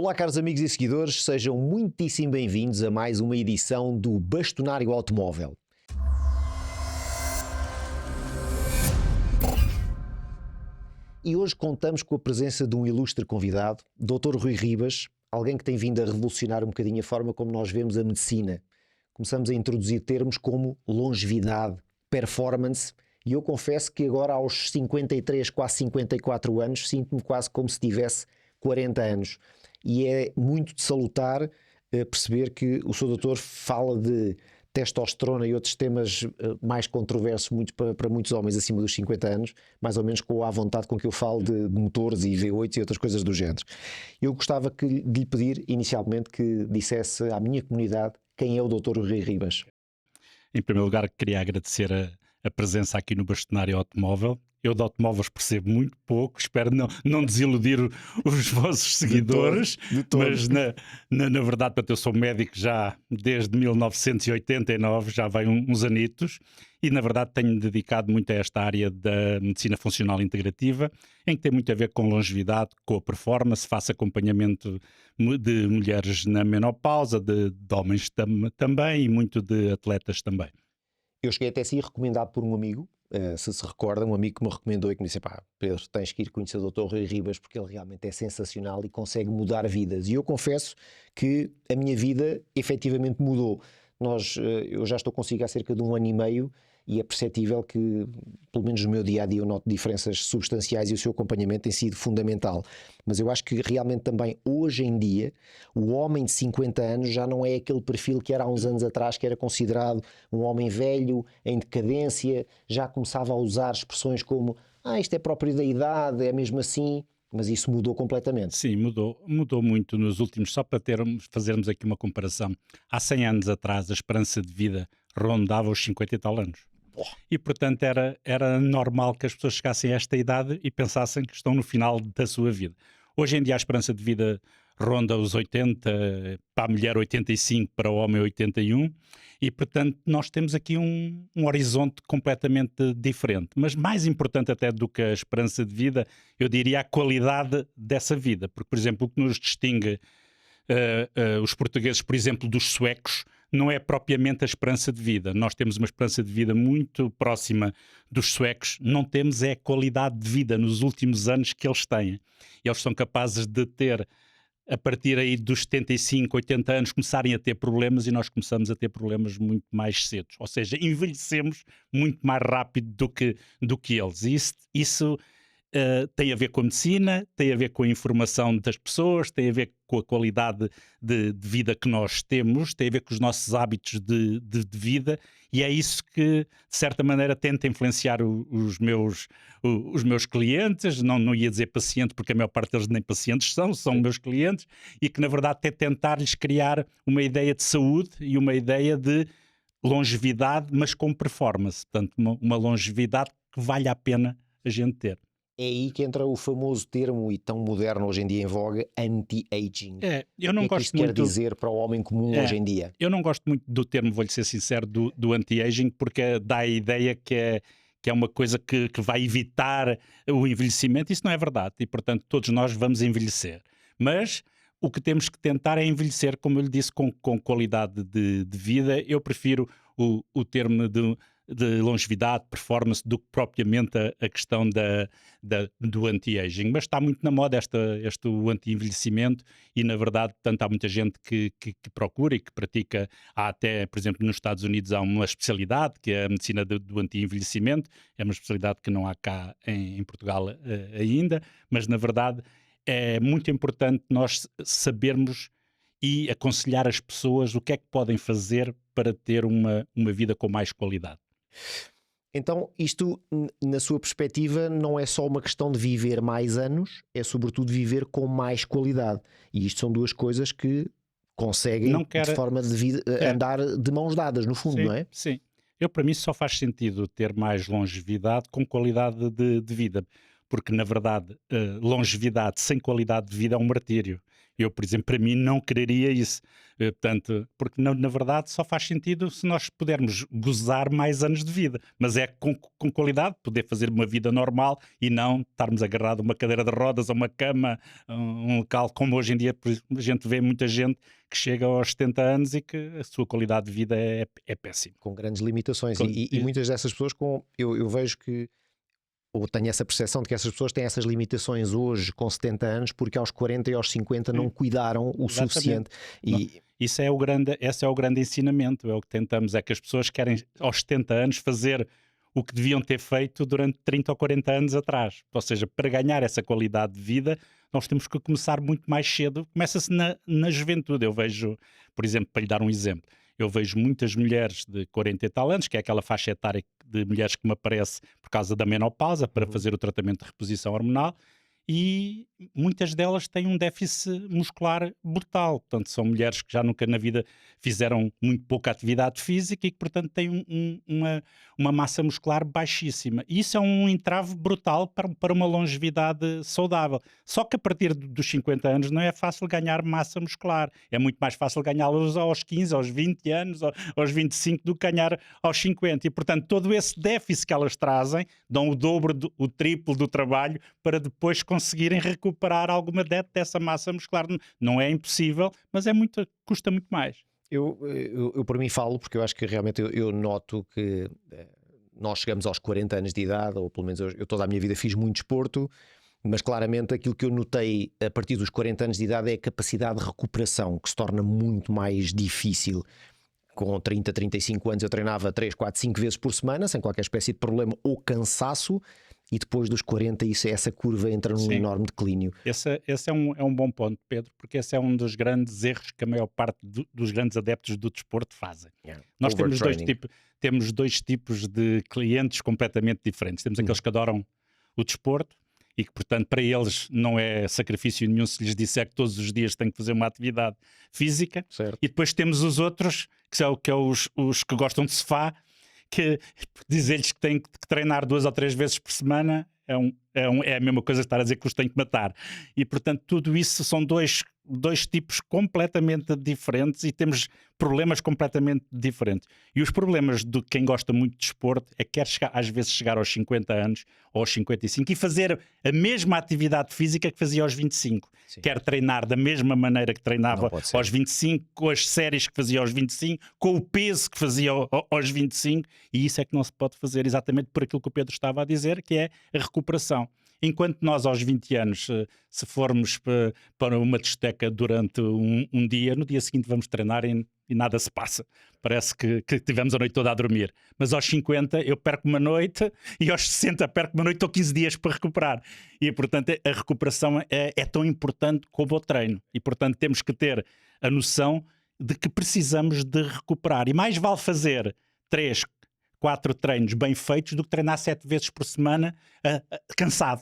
Olá, caros amigos e seguidores, sejam muitíssimo bem-vindos a mais uma edição do Bastonário Automóvel. E hoje contamos com a presença de um ilustre convidado, Dr. Rui Ribas, alguém que tem vindo a revolucionar um bocadinho a forma como nós vemos a medicina. Começamos a introduzir termos como longevidade, performance, e eu confesso que agora aos 53, quase 54 anos, sinto-me quase como se tivesse 40 anos. E é muito de salutar perceber que o Sr. Doutor fala de testosterona e outros temas mais controversos para muitos homens acima dos 50 anos, mais ou menos com a vontade com que eu falo de motores e V8 e outras coisas do género. Eu gostava de lhe pedir inicialmente que dissesse à minha comunidade quem é o Dr. Rui Ribas. Em primeiro lugar, queria agradecer a presença aqui no Bastonário Automóvel. Eu de automóveis percebo muito pouco, espero não desiludir os vossos seguidores, de todo. Mas na verdade, eu sou médico já desde 1989, já vai uns anitos, e na verdade tenho-me dedicado muito a esta área da medicina funcional integrativa, em que tem muito a ver com longevidade, com a performance, faço acompanhamento de mulheres na menopausa, de homens também, e muito de atletas também. Eu cheguei até a ser recomendado por um amigo, se recorda, um amigo que me recomendou e que me disse: pá, Pedro, tens que ir conhecer o Dr. Rui Ribas porque ele realmente é sensacional e consegue mudar vidas. E eu confesso que a minha vida efetivamente mudou. Eu já estou consigo há cerca de 1 ano e meio e é perceptível que, pelo menos no meu dia-a-dia, eu noto diferenças substanciais e o seu acompanhamento tem sido fundamental. Mas eu acho que realmente também, hoje em dia, o homem de 50 anos já não é aquele perfil que era há uns anos atrás, que era considerado um homem velho, em decadência, já começava a usar expressões como isto é próprio da idade, é mesmo assim. Mas isso mudou completamente. Sim, mudou muito nos últimos, só para fazermos aqui uma comparação. Há 100 anos atrás a esperança de vida rondava os 50 e tal anos. E portanto era normal que as pessoas chegassem a esta idade e pensassem que estão no final da sua vida. Hoje em dia a esperança de vida ronda os 80, para a mulher 85, para o homem 81, e portanto nós temos aqui um horizonte completamente diferente. Mas mais importante até do que a esperança de vida, eu diria a qualidade dessa vida, porque por exemplo o que nos distingue os portugueses, por exemplo, dos suecos, não é propriamente a esperança de vida. Nós temos uma esperança de vida muito próxima dos suecos, não temos é a qualidade de vida nos últimos anos que eles têm. Eles são capazes de ter, a partir aí dos 75, 80 anos, começarem a ter problemas e nós começamos a ter problemas muito mais cedo. Ou seja, envelhecemos muito mais rápido do que eles. E isso tem a ver com a medicina, tem a ver com a informação das pessoas, tem a ver com a qualidade de vida que nós temos, tem a ver com os nossos hábitos de vida, e é isso que, de certa maneira, tenta influenciar os meus clientes. Não ia dizer paciente, porque a maior parte deles nem pacientes são meus clientes, e que, na verdade, é tentar-lhes criar uma ideia de saúde e uma ideia de longevidade, mas com performance. Portanto, uma longevidade que vale a pena a gente ter. É aí que entra o famoso termo, e tão moderno hoje em dia em voga, anti-aging. Eu não O que é que gosto isto quer muito, dizer para o homem comum hoje em dia? eu não gosto muito do termo, vou-lhe ser sincero, do anti-aging, porque dá a ideia que é uma coisa que vai evitar o envelhecimento. Isso não é verdade, e portanto todos nós vamos envelhecer. Mas o que temos que tentar é envelhecer, como eu lhe disse, com qualidade de vida. Eu prefiro o termo de longevidade, performance, do que propriamente a questão do anti-aging. Mas está muito na moda este anti-envelhecimento e, na verdade, portanto, há muita gente que procura e que pratica. Há até, por exemplo, nos Estados Unidos há uma especialidade, que é a medicina do anti-envelhecimento. É uma especialidade que não há cá em Portugal ainda, mas, na verdade, é muito importante nós sabermos e aconselhar as pessoas o que é que podem fazer para ter uma vida com mais qualidade. Então, isto, na sua perspectiva, não é só uma questão de viver mais anos, é sobretudo viver com mais qualidade. E isto são duas coisas que conseguem, de forma de vida, andar de mãos dadas, no fundo, sim, não é? Sim. Para mim, só faz sentido ter mais longevidade com qualidade de vida. Porque, na verdade, longevidade sem qualidade de vida é um martírio. Eu, por exemplo, para mim não quereria isso. Portanto, porque na verdade só faz sentido se nós pudermos gozar mais anos de vida. Mas é com qualidade, poder fazer uma vida normal e não estarmos agarrados a uma cadeira de rodas, a uma cama, a um local, como hoje em dia a gente vê muita gente que chega aos 70 anos e que a sua qualidade de vida é péssima. Com grandes limitações. E muitas dessas pessoas, eu vejo que, ou tenho essa percepção de que essas pessoas têm essas limitações hoje com 70 anos porque aos 40 e aos 50 não cuidaram o suficiente. Esse é o grande ensinamento, é o que tentamos, é que as pessoas querem aos 70 anos fazer o que deviam ter feito durante 30 ou 40 anos atrás. Ou seja, para ganhar essa qualidade de vida, nós temos que começar muito mais cedo. Começa-se na juventude. Eu vejo, por exemplo, para lhe dar um exemplo, eu vejo muitas mulheres de 40 e tal anos, que é aquela faixa etária de mulheres que me aparece por causa da menopausa, para fazer o tratamento de reposição hormonal, e muitas delas têm um déficit muscular brutal. Portanto, são mulheres que já nunca na vida fizeram muito pouca atividade física e que, portanto, têm uma massa muscular baixíssima. E isso é um entrave brutal para uma longevidade saudável. Só que a partir dos 50 anos não é fácil ganhar massa muscular. É muito mais fácil ganhá-los aos 15, aos 20 anos, aos 25 do que ganhar aos 50. E, portanto, todo esse déficit que elas trazem dão o dobro, o triplo do trabalho para depois conseguirem recuperar alguma dessa massa muscular. Não é impossível, mas custa muito mais. Eu por mim falo, porque eu acho que realmente eu noto que nós chegamos aos 40 anos de idade, ou pelo menos eu toda a minha vida fiz muito desporto, mas claramente aquilo que eu notei a partir dos 40 anos de idade é a capacidade de recuperação, que se torna muito mais difícil. Com 30, 35 anos eu treinava 3, 4, 5 vezes por semana, sem qualquer espécie de problema ou cansaço, e depois dos 40 essa curva entra num enorme declínio. Esse é um bom ponto, Pedro, porque esse é um dos grandes erros que a maior parte dos grandes adeptos do desporto fazem. Nós temos dois tipos de clientes completamente diferentes. Temos aqueles que adoram o desporto e que, portanto, para eles não é sacrifício nenhum se lhes disser que todos os dias têm que fazer uma atividade física. Certo. E depois temos os outros, que são os que gostam de sofá, que dizer-lhes que têm que treinar 2 ou 3 vezes por semana é a mesma coisa que estar a dizer que os têm que matar. E, portanto, tudo isso são dois tipos completamente diferentes e temos problemas completamente diferentes. E os problemas de quem gosta muito de desporto é que quer às vezes chegar aos 50 anos ou aos 55 e fazer a mesma atividade física que fazia aos 25. Sim. Quer treinar da mesma maneira que treinava aos 25, com as séries que fazia aos 25, com o peso que fazia aos 25, e isso é que não se pode fazer exatamente por aquilo que o Pedro estava a dizer, que é a recuperação. Enquanto nós aos 20 anos, se formos para uma discoteca durante um dia, no dia seguinte vamos treinar e nada se passa. Parece que tivemos a noite toda a dormir. Mas aos 50 eu perco uma noite e aos 60 perco uma noite ou 15 dias para recuperar. E, portanto, a recuperação é tão importante como o treino. E, portanto, temos que ter a noção de que precisamos de recuperar. E mais vale fazer 3, 4 treinos bem feitos do que treinar 7 vezes por semana cansado.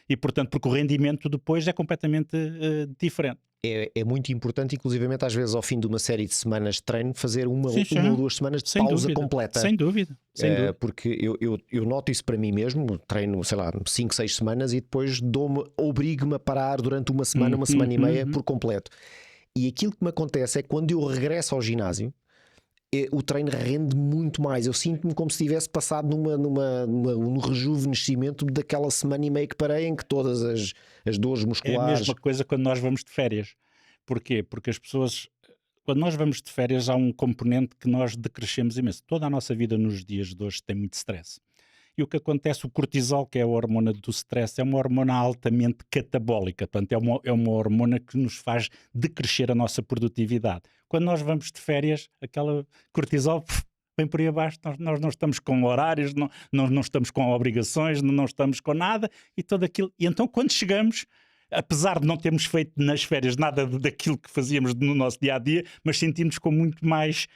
E, portanto, porque o rendimento depois é completamente diferente. É muito importante, inclusivamente às vezes ao fim de uma série de semanas de treino, fazer uma ou 2 semanas de pausa completa. Sem dúvida. Porque eu noto isso para mim mesmo, treino, sei lá, 5, 6 semanas e depois obrigo-me a parar durante uma semana e meia por completo. E aquilo que me acontece é que quando eu regresso ao ginásio, o treino rende muito mais. Eu sinto-me como se tivesse passado num rejuvenescimento daquela semana e meia que parei, em que todas as dores musculares... É a mesma coisa quando nós vamos de férias. Porquê? Porque as pessoas... Quando nós vamos de férias há um componente que nós decrescemos imenso. Toda a nossa vida nos dias de hoje tem muito stress. E o que acontece, o cortisol, que é a hormona do stress, é uma hormona altamente catabólica. Portanto, é uma hormona que nos faz decrescer a nossa produtividade. Quando nós vamos de férias, aquela cortisol vem por aí abaixo. Nós não estamos com horários, não estamos com obrigações, não estamos com nada e tudo aquilo. E então, quando chegamos, apesar de não termos feito nas férias nada daquilo que fazíamos no nosso dia-a-dia, mas sentimos com muito mais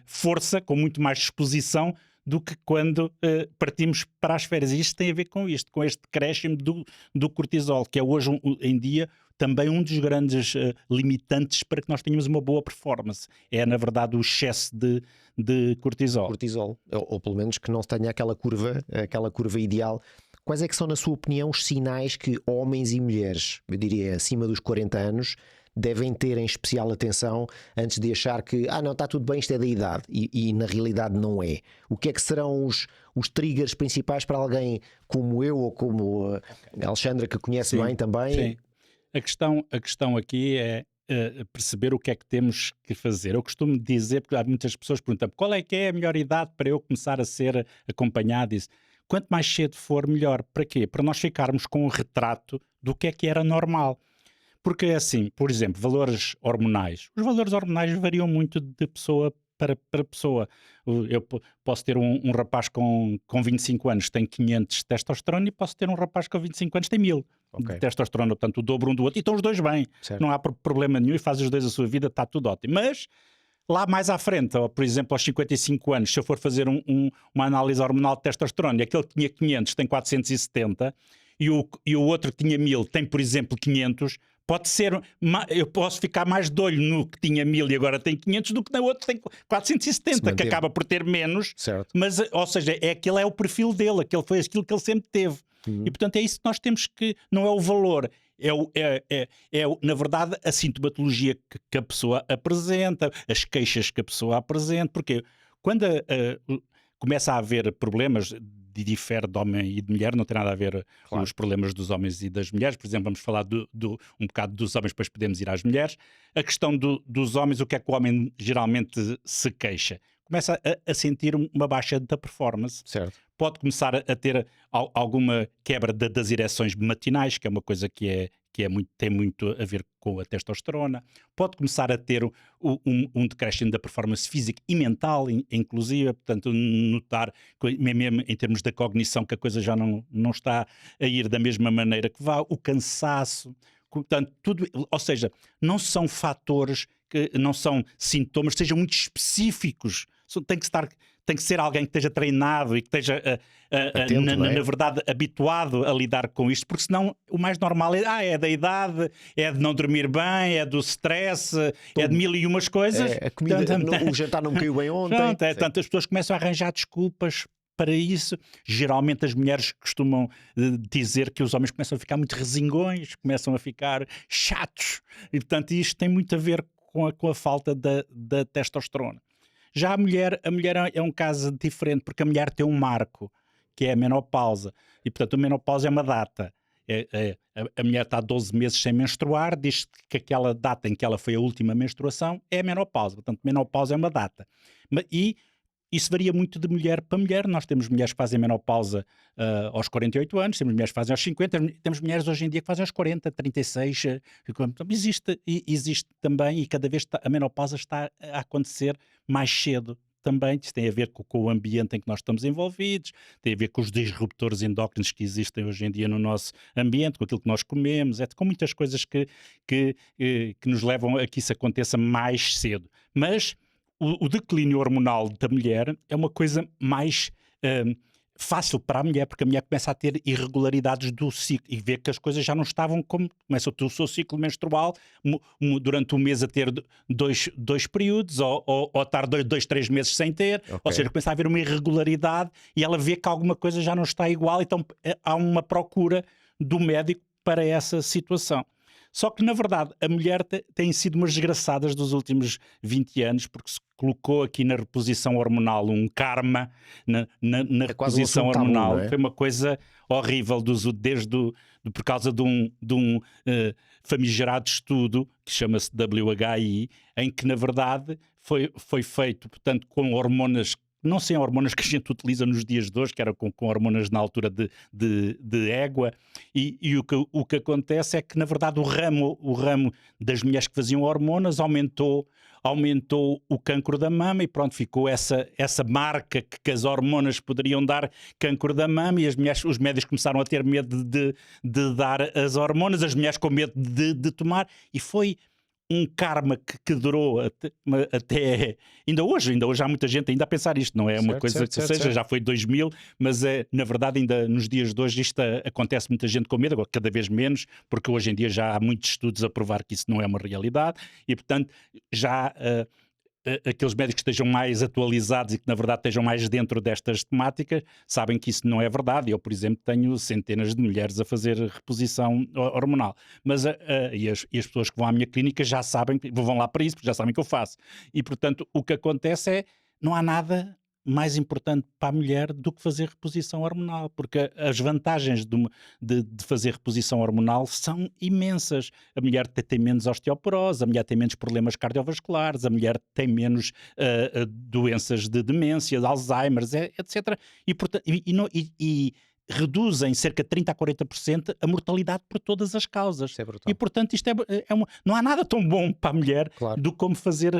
força, com muito mais disposição do que quando partimos para as férias. E isto tem a ver com isto, com este decréscimo do cortisol, que é hoje em dia também um dos grandes limitantes para que nós tenhamos uma boa performance. É, na verdade, o excesso de cortisol. Ou pelo menos que não se tenha aquela curva ideal. Quais é que são, na sua opinião, os sinais que homens e mulheres, eu diria acima dos 40 anos, devem ter em especial atenção antes de achar que, não, está tudo bem, isto é da idade, e na realidade não é? O que é que serão os triggers principais para alguém como eu ou como a Alexandra, que conhece bem também? Sim. A questão aqui é perceber o que é que temos que fazer. Eu costumo dizer, porque há muitas pessoas que perguntam qual é que é a melhor idade para eu começar a ser acompanhado. Isso. Quanto mais cedo for, melhor. Para quê? Para nós ficarmos com um retrato do que é que era normal. Porque é assim, por exemplo, valores hormonais. Os valores hormonais variam muito de pessoa para pessoa. Eu posso ter um rapaz com 25 anos que tem 500 de testosterona e posso ter um rapaz com 25 anos que tem 1000 de testosterona, portanto o dobro um do outro, e estão os dois bem. Certo. Não há problema nenhum e fazem os dois a sua vida, está tudo ótimo. Mas lá mais à frente, ou, por exemplo, aos 55 anos, se eu for fazer uma análise hormonal de testosterona, e aquele que tinha 500 tem 470 e o outro que tinha 1000 tem, por exemplo, 500, pode ser, eu posso ficar mais de olho no que tinha 1000 e agora tem 500 do que na outra que tem 470, que acaba por ter menos, certo. mas, ou seja, aquele é o perfil dele, foi aquilo que ele sempre teve. E portanto é isso que nós temos que, não é o valor, na verdade a sintomatologia que a pessoa apresenta, as queixas que a pessoa apresenta, porque quando começa a haver problemas, difere de homem e de mulher, não tem nada a ver com os problemas dos homens e das mulheres. Por exemplo, vamos falar um bocado dos homens, depois podemos ir às mulheres. A questão dos homens, o que é que o homem geralmente se queixa? Começa a sentir uma baixa da performance. Certo. Pode começar a ter alguma quebra das ereções matinais, que é uma coisa que tem muito a ver com a testosterona. Pode começar a ter um decréscimo da performance física e mental, inclusive, portanto, notar, mesmo em termos da cognição, que a coisa já não está a ir da mesma maneira que vá, o cansaço. Portanto, tudo, ou seja, não são fatores, não são sintomas que sejam muito específicos. Tem que ser alguém que esteja treinado e que esteja, atento, na verdade, habituado a lidar com isto, porque senão o mais normal é da idade, é de não dormir bem, é do stress, é de mil e umas coisas. A comida, o jantar não me caiu bem ontem. Pronto, tanto as pessoas começam a arranjar desculpas para isso. Geralmente as mulheres costumam dizer que os homens começam a ficar muito resingões, começam a ficar chatos, e portanto isto tem muito a ver com a falta da testosterona. Já a mulher é um caso diferente, porque a mulher tem um marco, que é a menopausa. E, portanto, a menopausa é uma data. A mulher está 12 meses sem menstruar, diz que aquela data em que ela foi a última menstruação é a menopausa. Portanto, menopausa é uma data. E isso varia muito de mulher para mulher. Nós temos mulheres que fazem menopausa aos 48 anos, temos mulheres que fazem aos 50, temos mulheres hoje em dia que fazem aos 40, 36. Então, existe também, e cada vez a menopausa está a acontecer mais cedo também. Isso tem a ver com o ambiente em que nós estamos envolvidos, tem a ver com os disruptores endócrinos que existem hoje em dia no nosso ambiente, com aquilo que nós comemos, com muitas coisas que nos levam a que isso aconteça mais cedo. Mas o declínio hormonal da mulher é uma coisa mais fácil para a mulher, porque a mulher começa a ter irregularidades do ciclo e vê que as coisas já não estavam como... Começa o seu ciclo menstrual durante um mês a ter dois períodos, ou estar 2-3 meses sem ter, ou seja, começa a haver uma irregularidade e ela vê que alguma coisa já não está igual, então há uma procura do médico para essa situação. Só que, na verdade, a mulher tem sido umas desgraçadas dos últimos 20 anos, porque se colocou aqui na reposição hormonal um karma na reposição hormonal. Tabu, não é? Foi uma coisa horrível, por causa de um famigerado estudo, que chama-se WHI, em que, na verdade, foi feito, portanto, com hormonas, não sem hormonas que a gente utiliza nos dias de hoje, que era com hormonas na altura de égua, e o que acontece é que, na verdade, o ramo das mulheres que faziam hormonas aumentou o cancro da mama, e pronto, ficou essa marca que as hormonas poderiam dar cancro da mama, e os médicos começaram a ter medo de dar as hormonas, as mulheres com medo de tomar, e foi um karma que durou até ainda hoje há muita gente ainda a pensar isto, não é uma coisa que seja, já foi 2000, mas na verdade ainda nos dias de hoje isto acontece, muita gente com medo, agora cada vez menos, porque hoje em dia já há muitos estudos a provar que isso não é uma realidade, e portanto já aqueles médicos que estejam mais atualizados e que na verdade estejam mais dentro destas temáticas sabem que isso não é verdade. Eu, por exemplo, tenho centenas de mulheres a fazer reposição hormonal, mas e as pessoas que vão à minha clínica já sabem, vão lá para isso, porque já sabem que eu faço. E portanto o que acontece é, não há nada mais importante para a mulher do que fazer reposição hormonal, porque as vantagens de fazer reposição hormonal são imensas. A mulher tem menos osteoporose, a mulher tem menos problemas cardiovasculares, a mulher tem menos doenças de demência, de Alzheimer, etc. E reduzem cerca de 30% a 40% a mortalidade por todas as causas. Isso é brutal. E portanto isto não há nada tão bom para a mulher, Claro, do como fazer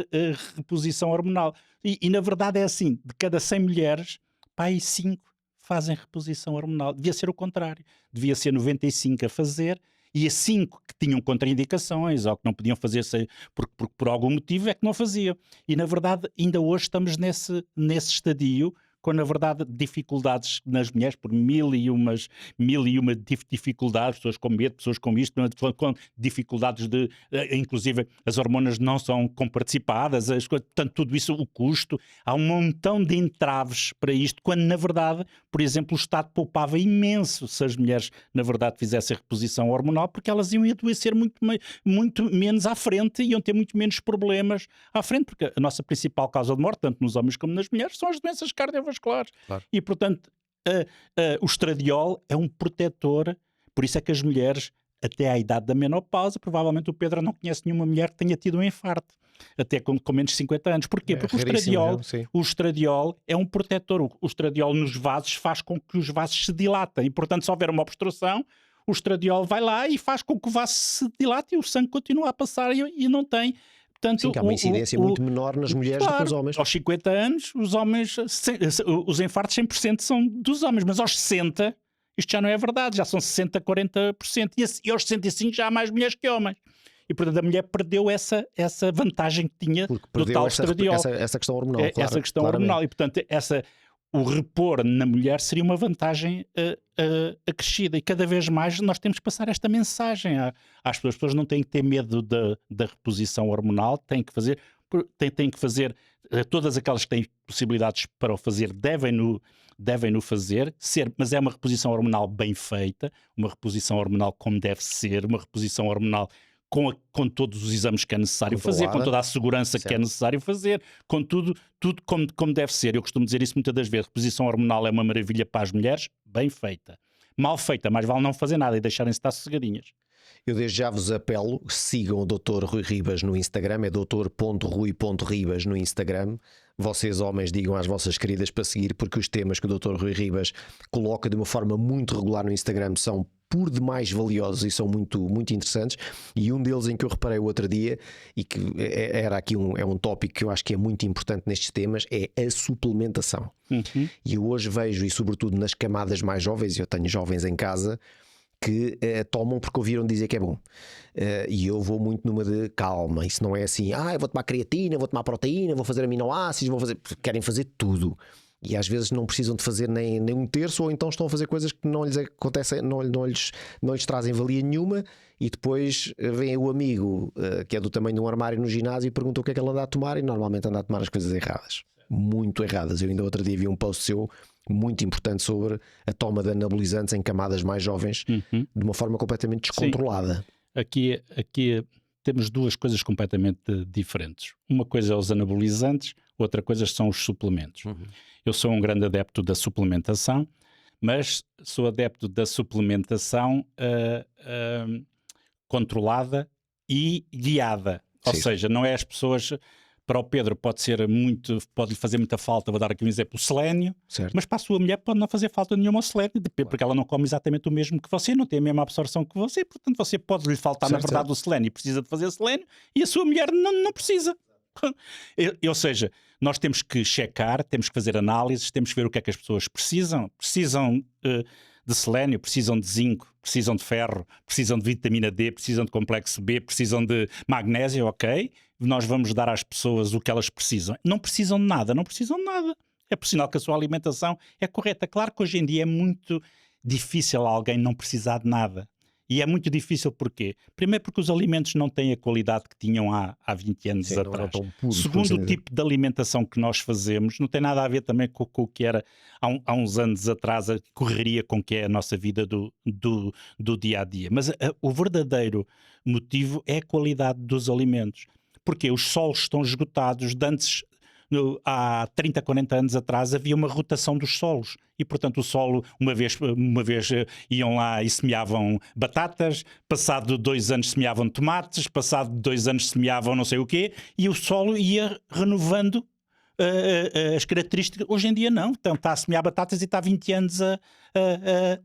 reposição hormonal. E na verdade é assim, de cada 100 mulheres, aí 5 fazem reposição hormonal. Devia ser o contrário. Devia ser 95 a fazer, e as 5 que tinham contraindicações ou que não podiam fazer por algum motivo é que não faziam. E na verdade ainda hoje estamos nesse estadio, com, na verdade, dificuldades nas mulheres, por mil e uma dificuldades, pessoas com medo, pessoas com isto, com dificuldades inclusive as hormonas não são comparticipadas, portanto tudo isso, o custo, há um montão de entraves para isto, quando na verdade, por exemplo, o Estado poupava imenso se as mulheres, na verdade, fizessem reposição hormonal, porque elas iam adoecer muito menos à frente, iam ter muito menos problemas à frente, porque a nossa principal causa de morte, tanto nos homens como nas mulheres, são as doenças cardiovasculares. claro. E, portanto, o estradiol é um protetor, por isso é que as mulheres, até à idade da menopausa, provavelmente o Pedro não conhece nenhuma mulher que tenha tido um infarto, até com menos de 50 anos. Porquê? Porque o estradiol é um protetor. O estradiol nos vasos faz com que os vasos se dilatem. E, portanto, se houver uma obstrução, o estradiol vai lá e faz com que o vaso se dilate e o sangue continue a passar e não tem... Portanto, sim, que há uma incidência muito menor nas mulheres do que nos homens. Aos 50 anos, os homens, os infartos 100% são dos homens, mas aos 60, isto já não é verdade, já são 60%, 40%, e aos 65 já há mais mulheres que homens. E, portanto, a mulher perdeu essa vantagem que tinha do tal estradiol. Essa questão hormonal, claro, essa questão hormonal. E, portanto, o repor na mulher seria uma vantagem acrescida. E cada vez mais nós temos que passar esta mensagem às pessoas. As pessoas não têm que ter medo da reposição hormonal, têm que fazer, todas aquelas que têm possibilidades para o fazer devem-no fazer, mas é uma reposição hormonal bem feita, uma reposição hormonal como deve ser, uma reposição hormonal com todos os exames que é necessário fazer, com toda a segurança que é necessário fazer, com tudo como deve ser. Eu costumo dizer isso muitas das vezes. Reposição hormonal é uma maravilha para as mulheres, bem feita. Mal feita, mais vale não fazer nada e deixarem-se estar sossegadinhas. Eu desde já vos apelo, sigam o Dr. Rui Ribas no Instagram, é dr.rui.ribas no Instagram. Vocês, homens, digam às vossas queridas para seguir, porque os temas que o Dr. Rui Ribas coloca de uma forma muito regular no Instagram são por demais valiosos e são muito, muito interessantes. E um deles em que eu reparei o outro dia, e que era aqui um tópico que eu acho que é muito importante nestes temas, é a suplementação. E eu hoje vejo, e sobretudo nas camadas mais jovens, eu tenho jovens em casa, que tomam porque ouviram dizer que é bom. E eu vou muito numa de calma. Isso não é assim, eu vou tomar creatina, vou tomar proteína, vou fazer aminoácidos, querem fazer tudo. E às vezes não precisam de fazer nem um terço, ou então estão a fazer coisas que não lhes acontecem, não lhes trazem valia nenhuma, e depois vem o amigo que é do tamanho de um armário no ginásio e pergunta o que é que ele anda a tomar, e normalmente anda a tomar as coisas erradas. Muito erradas. Eu ainda outro dia vi um post seu muito importante sobre a toma de anabolizantes em camadas mais jovens, de uma forma completamente descontrolada. Sim. Aqui temos duas coisas completamente diferentes. Uma coisa é os anabolizantes, outra coisa são os suplementos. Eu sou um grande adepto da suplementação, mas sou adepto da suplementação controlada e guiada. Ou seja, não é as pessoas... Para o Pedro pode-lhe fazer muita falta, vou dar aqui um exemplo, o selénio, mas para a sua mulher pode não fazer falta nenhuma o selénio, porque ela não come exatamente o mesmo que você, não tem a mesma absorção que você, portanto você pode-lhe faltar na verdade o selénio e precisa de fazer selénio, e a sua mulher não precisa. Ou seja, nós temos que checar, temos que fazer análises, temos que ver o que é que as pessoas precisam. Precisam de selénio, precisam de zinco, precisam de ferro, precisam de vitamina D, precisam de complexo B, precisam de magnésio, ok? Nós vamos dar às pessoas o que elas precisam. Não precisam de nada. É por sinal que a sua alimentação é correta. Claro que hoje em dia é muito difícil alguém não precisar de nada. E é muito difícil porquê? Primeiro porque os alimentos não têm a qualidade que tinham há 20 anos Sim, não atrás. eram tão puros, Segundo, como o se diz. tipo de alimentação que nós fazemos não tem nada a ver também com o que era há uns anos atrás, a correria com que é a nossa vida do dia a dia. Mas o verdadeiro motivo é a qualidade dos alimentos. Porque os solos estão esgotados. De antes, há 30, 40 anos atrás, havia uma rotação dos solos. E, portanto, o solo, uma vez iam lá e semeavam batatas, passado 2 anos semeavam tomates, passado 2 anos semeavam não sei o quê, e o solo ia renovando as características. Hoje em dia não, então está a semear batatas e está há 20 anos a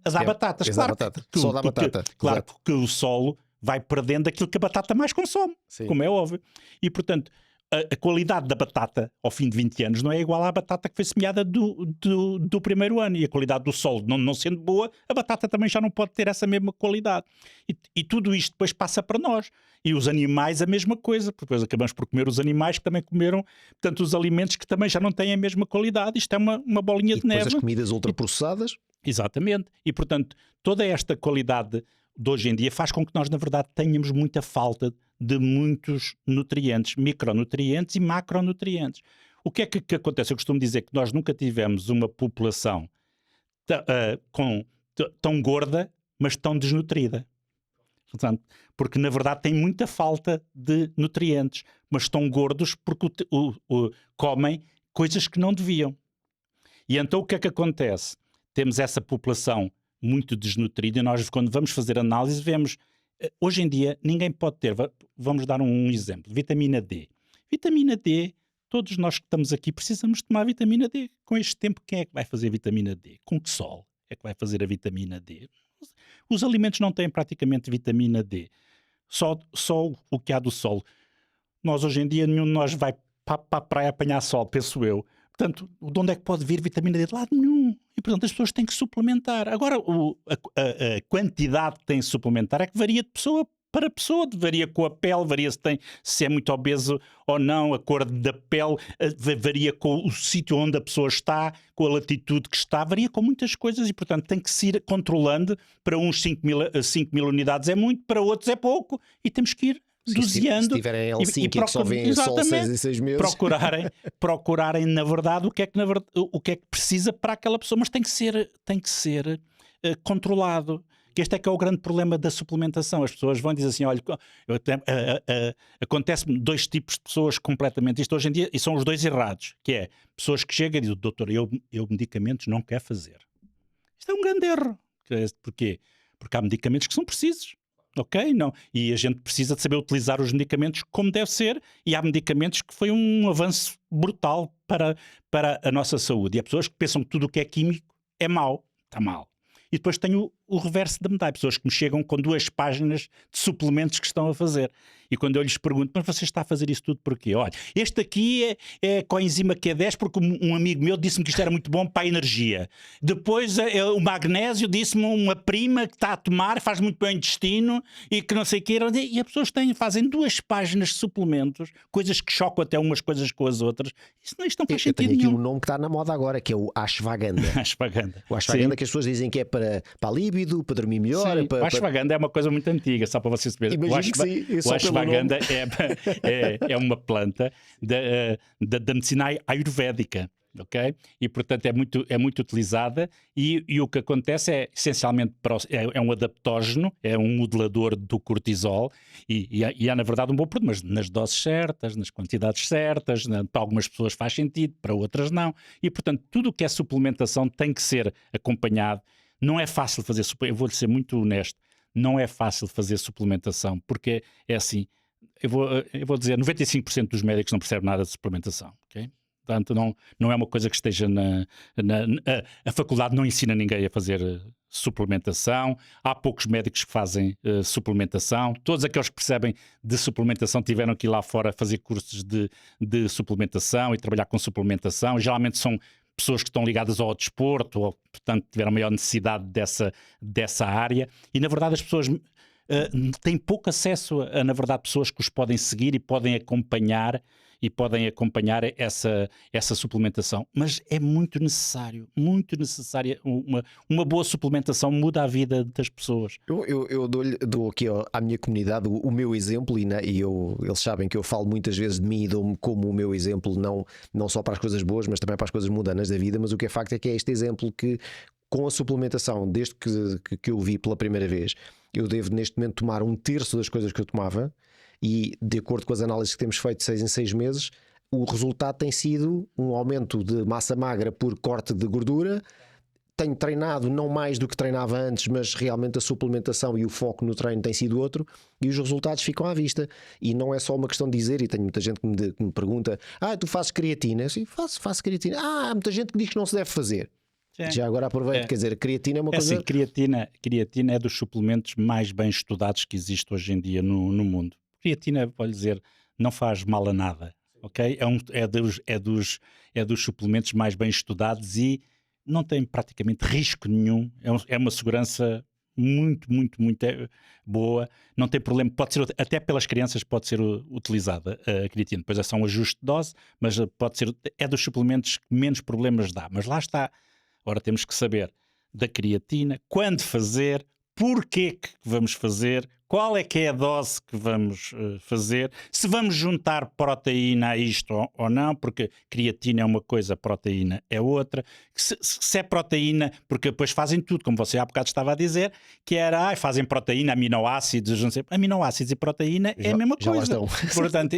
dar batatas. Claro, só dá batata. Claro que o solo vai perdendo aquilo que a batata mais consome, Sim. como é óbvio. E, portanto, a qualidade da batata ao fim de 20 anos não é igual à batata que foi semeada do primeiro ano. E a qualidade do solo não sendo boa, a batata também já não pode ter essa mesma qualidade. E tudo isto depois passa para nós. E os animais a mesma coisa, porque depois acabamos por comer os animais que também comeram, portanto, os alimentos que também já não têm a mesma qualidade. Isto é uma bolinha de neve. E depois as comidas ultraprocessadas. Exatamente. E, portanto, toda esta qualidade de hoje em dia faz com que nós, na verdade, tenhamos muita falta de muitos nutrientes, micronutrientes e macronutrientes. O que é que acontece? Eu costumo dizer que nós nunca tivemos uma população tão gorda, mas tão desnutrida. Portanto, porque, na verdade, tem muita falta de nutrientes, mas estão gordos porque comem coisas que não deviam. E então o que é que acontece? Temos essa população muito desnutrida e nós, quando vamos fazer análise, vemos... Hoje em dia, ninguém pode ter... Vamos dar um exemplo. Vitamina D. Vitamina D, todos nós que estamos aqui precisamos tomar vitamina D. Com este tempo, quem é que vai fazer vitamina D? Com que sol é que vai fazer a vitamina D? Os alimentos não têm praticamente vitamina D. Só o que há do sol. Nós, hoje em dia, nenhum de nós vai para a praia apanhar sol, penso eu. Portanto, de onde é que pode vir vitamina D? De lado nenhum. E, portanto, as pessoas têm que suplementar. Agora, a quantidade que tem de suplementar é que varia de pessoa para pessoa. Varia com a pele, varia se é muito obeso ou não, a cor da pele, varia com o sítio onde a pessoa está, com a latitude que está, varia com muitas coisas e, portanto, tem que se ir controlando. Para uns 5 mil unidades é muito, para outros é pouco e temos que ir doseando. Se tiverem Helsinki que só vêem sol 6 e 6 meses. Procurarem, na verdade, o que é que precisa para aquela pessoa, mas tem que ser controlado. Este é que é o grande problema da suplementação. As pessoas vão dizer assim, olha, acontece-me 2 tipos de pessoas completamente isto hoje em dia, e são os 2 errados, que é pessoas que chegam e dizem, doutor, eu medicamentos não quero fazer. Isto é um grande erro. Porquê? Porque há medicamentos que são precisos. Ok? Não. E a gente precisa de saber utilizar os medicamentos como deve ser, e há medicamentos que foi um avanço brutal para a nossa saúde. E há pessoas que pensam que tudo o que é químico é mau. Está mal. E depois tem o reverso da medalha. Pessoas que me chegam com 2 páginas de suplementos que estão a fazer. E quando eu lhes pergunto, mas você está a fazer isso tudo porquê? Olha, este aqui é coenzima Q10 porque um amigo meu disse-me que isto era muito bom para a energia. Depois o magnésio disse-me uma prima que está a tomar, faz muito bem o intestino e que não sei o quê. E as pessoas fazem 2 páginas de suplementos, coisas que chocam até umas coisas com as outras. Isto não faz sentido nenhum. Eu tenho aqui um nome que está na moda agora, que é o ashwagandha. Ashwagandha. O ashwagandha, que as pessoas dizem que é para a líbido, para dormir melhor. O ashwagandha é uma coisa muito antiga, só para vocês saberem. O ashwagandha é uma planta da medicina ayurvédica. Okay? E portanto é muito utilizada e o que acontece é essencialmente é um adaptógeno, é um modulador do cortisol e há na verdade um bom produto, mas nas doses certas, nas quantidades certas, para algumas pessoas faz sentido, para outras não, e portanto tudo o que é suplementação tem que ser acompanhado. Não é fácil fazer suplementação, eu vou-lhe ser muito honesto, não é fácil fazer suplementação, porque é assim, eu vou dizer, 95% dos médicos não percebem nada de suplementação, ok? Portanto, não é uma coisa que esteja a faculdade não ensina ninguém a fazer suplementação, há poucos médicos que fazem suplementação, todos aqueles que percebem de suplementação tiveram que ir lá fora fazer cursos de suplementação e trabalhar com suplementação, geralmente são pessoas que estão ligadas ao desporto ou, portanto, tiveram maior necessidade dessa área e, na verdade, as pessoas têm pouco acesso a, na verdade, pessoas que os podem seguir e podem acompanhar essa suplementação. Mas é muito necessária uma boa suplementação, muda a vida das pessoas. Eu dou aqui à minha comunidade o meu exemplo e eles sabem que eu falo muitas vezes de mim e dou-me como o meu exemplo, não só para as coisas boas, mas também para as coisas mundanas da vida. Mas o que é facto é que é este exemplo que, com a suplementação, desde que eu vi pela primeira vez, eu devo neste momento tomar 1/3 das coisas que eu tomava. E de acordo com as análises que temos feito de 6 em 6 meses, o resultado tem sido um aumento de massa magra por corte de gordura. Tenho treinado não mais do que treinava antes, mas realmente a suplementação e o foco no treino tem sido outro e os resultados ficam à vista. E não é só uma questão de dizer, e tenho muita gente que me pergunta: tu fazes creatina? Eu sim, faço creatina. Há muita gente que diz que não se deve fazer. Sim. Já agora aproveito, quer dizer, a creatina é uma coisa... Assim, creatina é dos suplementos mais bem estudados que existe hoje em dia no mundo. Creatina, pode dizer, não faz mal a nada, ok? É dos suplementos mais bem estudados e não tem praticamente risco nenhum. É uma segurança muito boa. Não tem problema. Pode ser, até pelas crianças pode ser utilizada a creatina. Depois é só um ajuste de dose, mas pode ser, é dos suplementos que menos problemas dá. Mas lá está. Ora, temos que saber da creatina, quando fazer, porquê que vamos fazer, qual é que é a dose que vamos fazer, se vamos juntar proteína a isto ou não, porque creatina é uma coisa, proteína é outra, se é proteína, porque depois fazem tudo, como você há bocado estava a dizer, que era, fazem aminoácidos, não sei, aminoácidos e proteína é a mesma coisa. Portanto,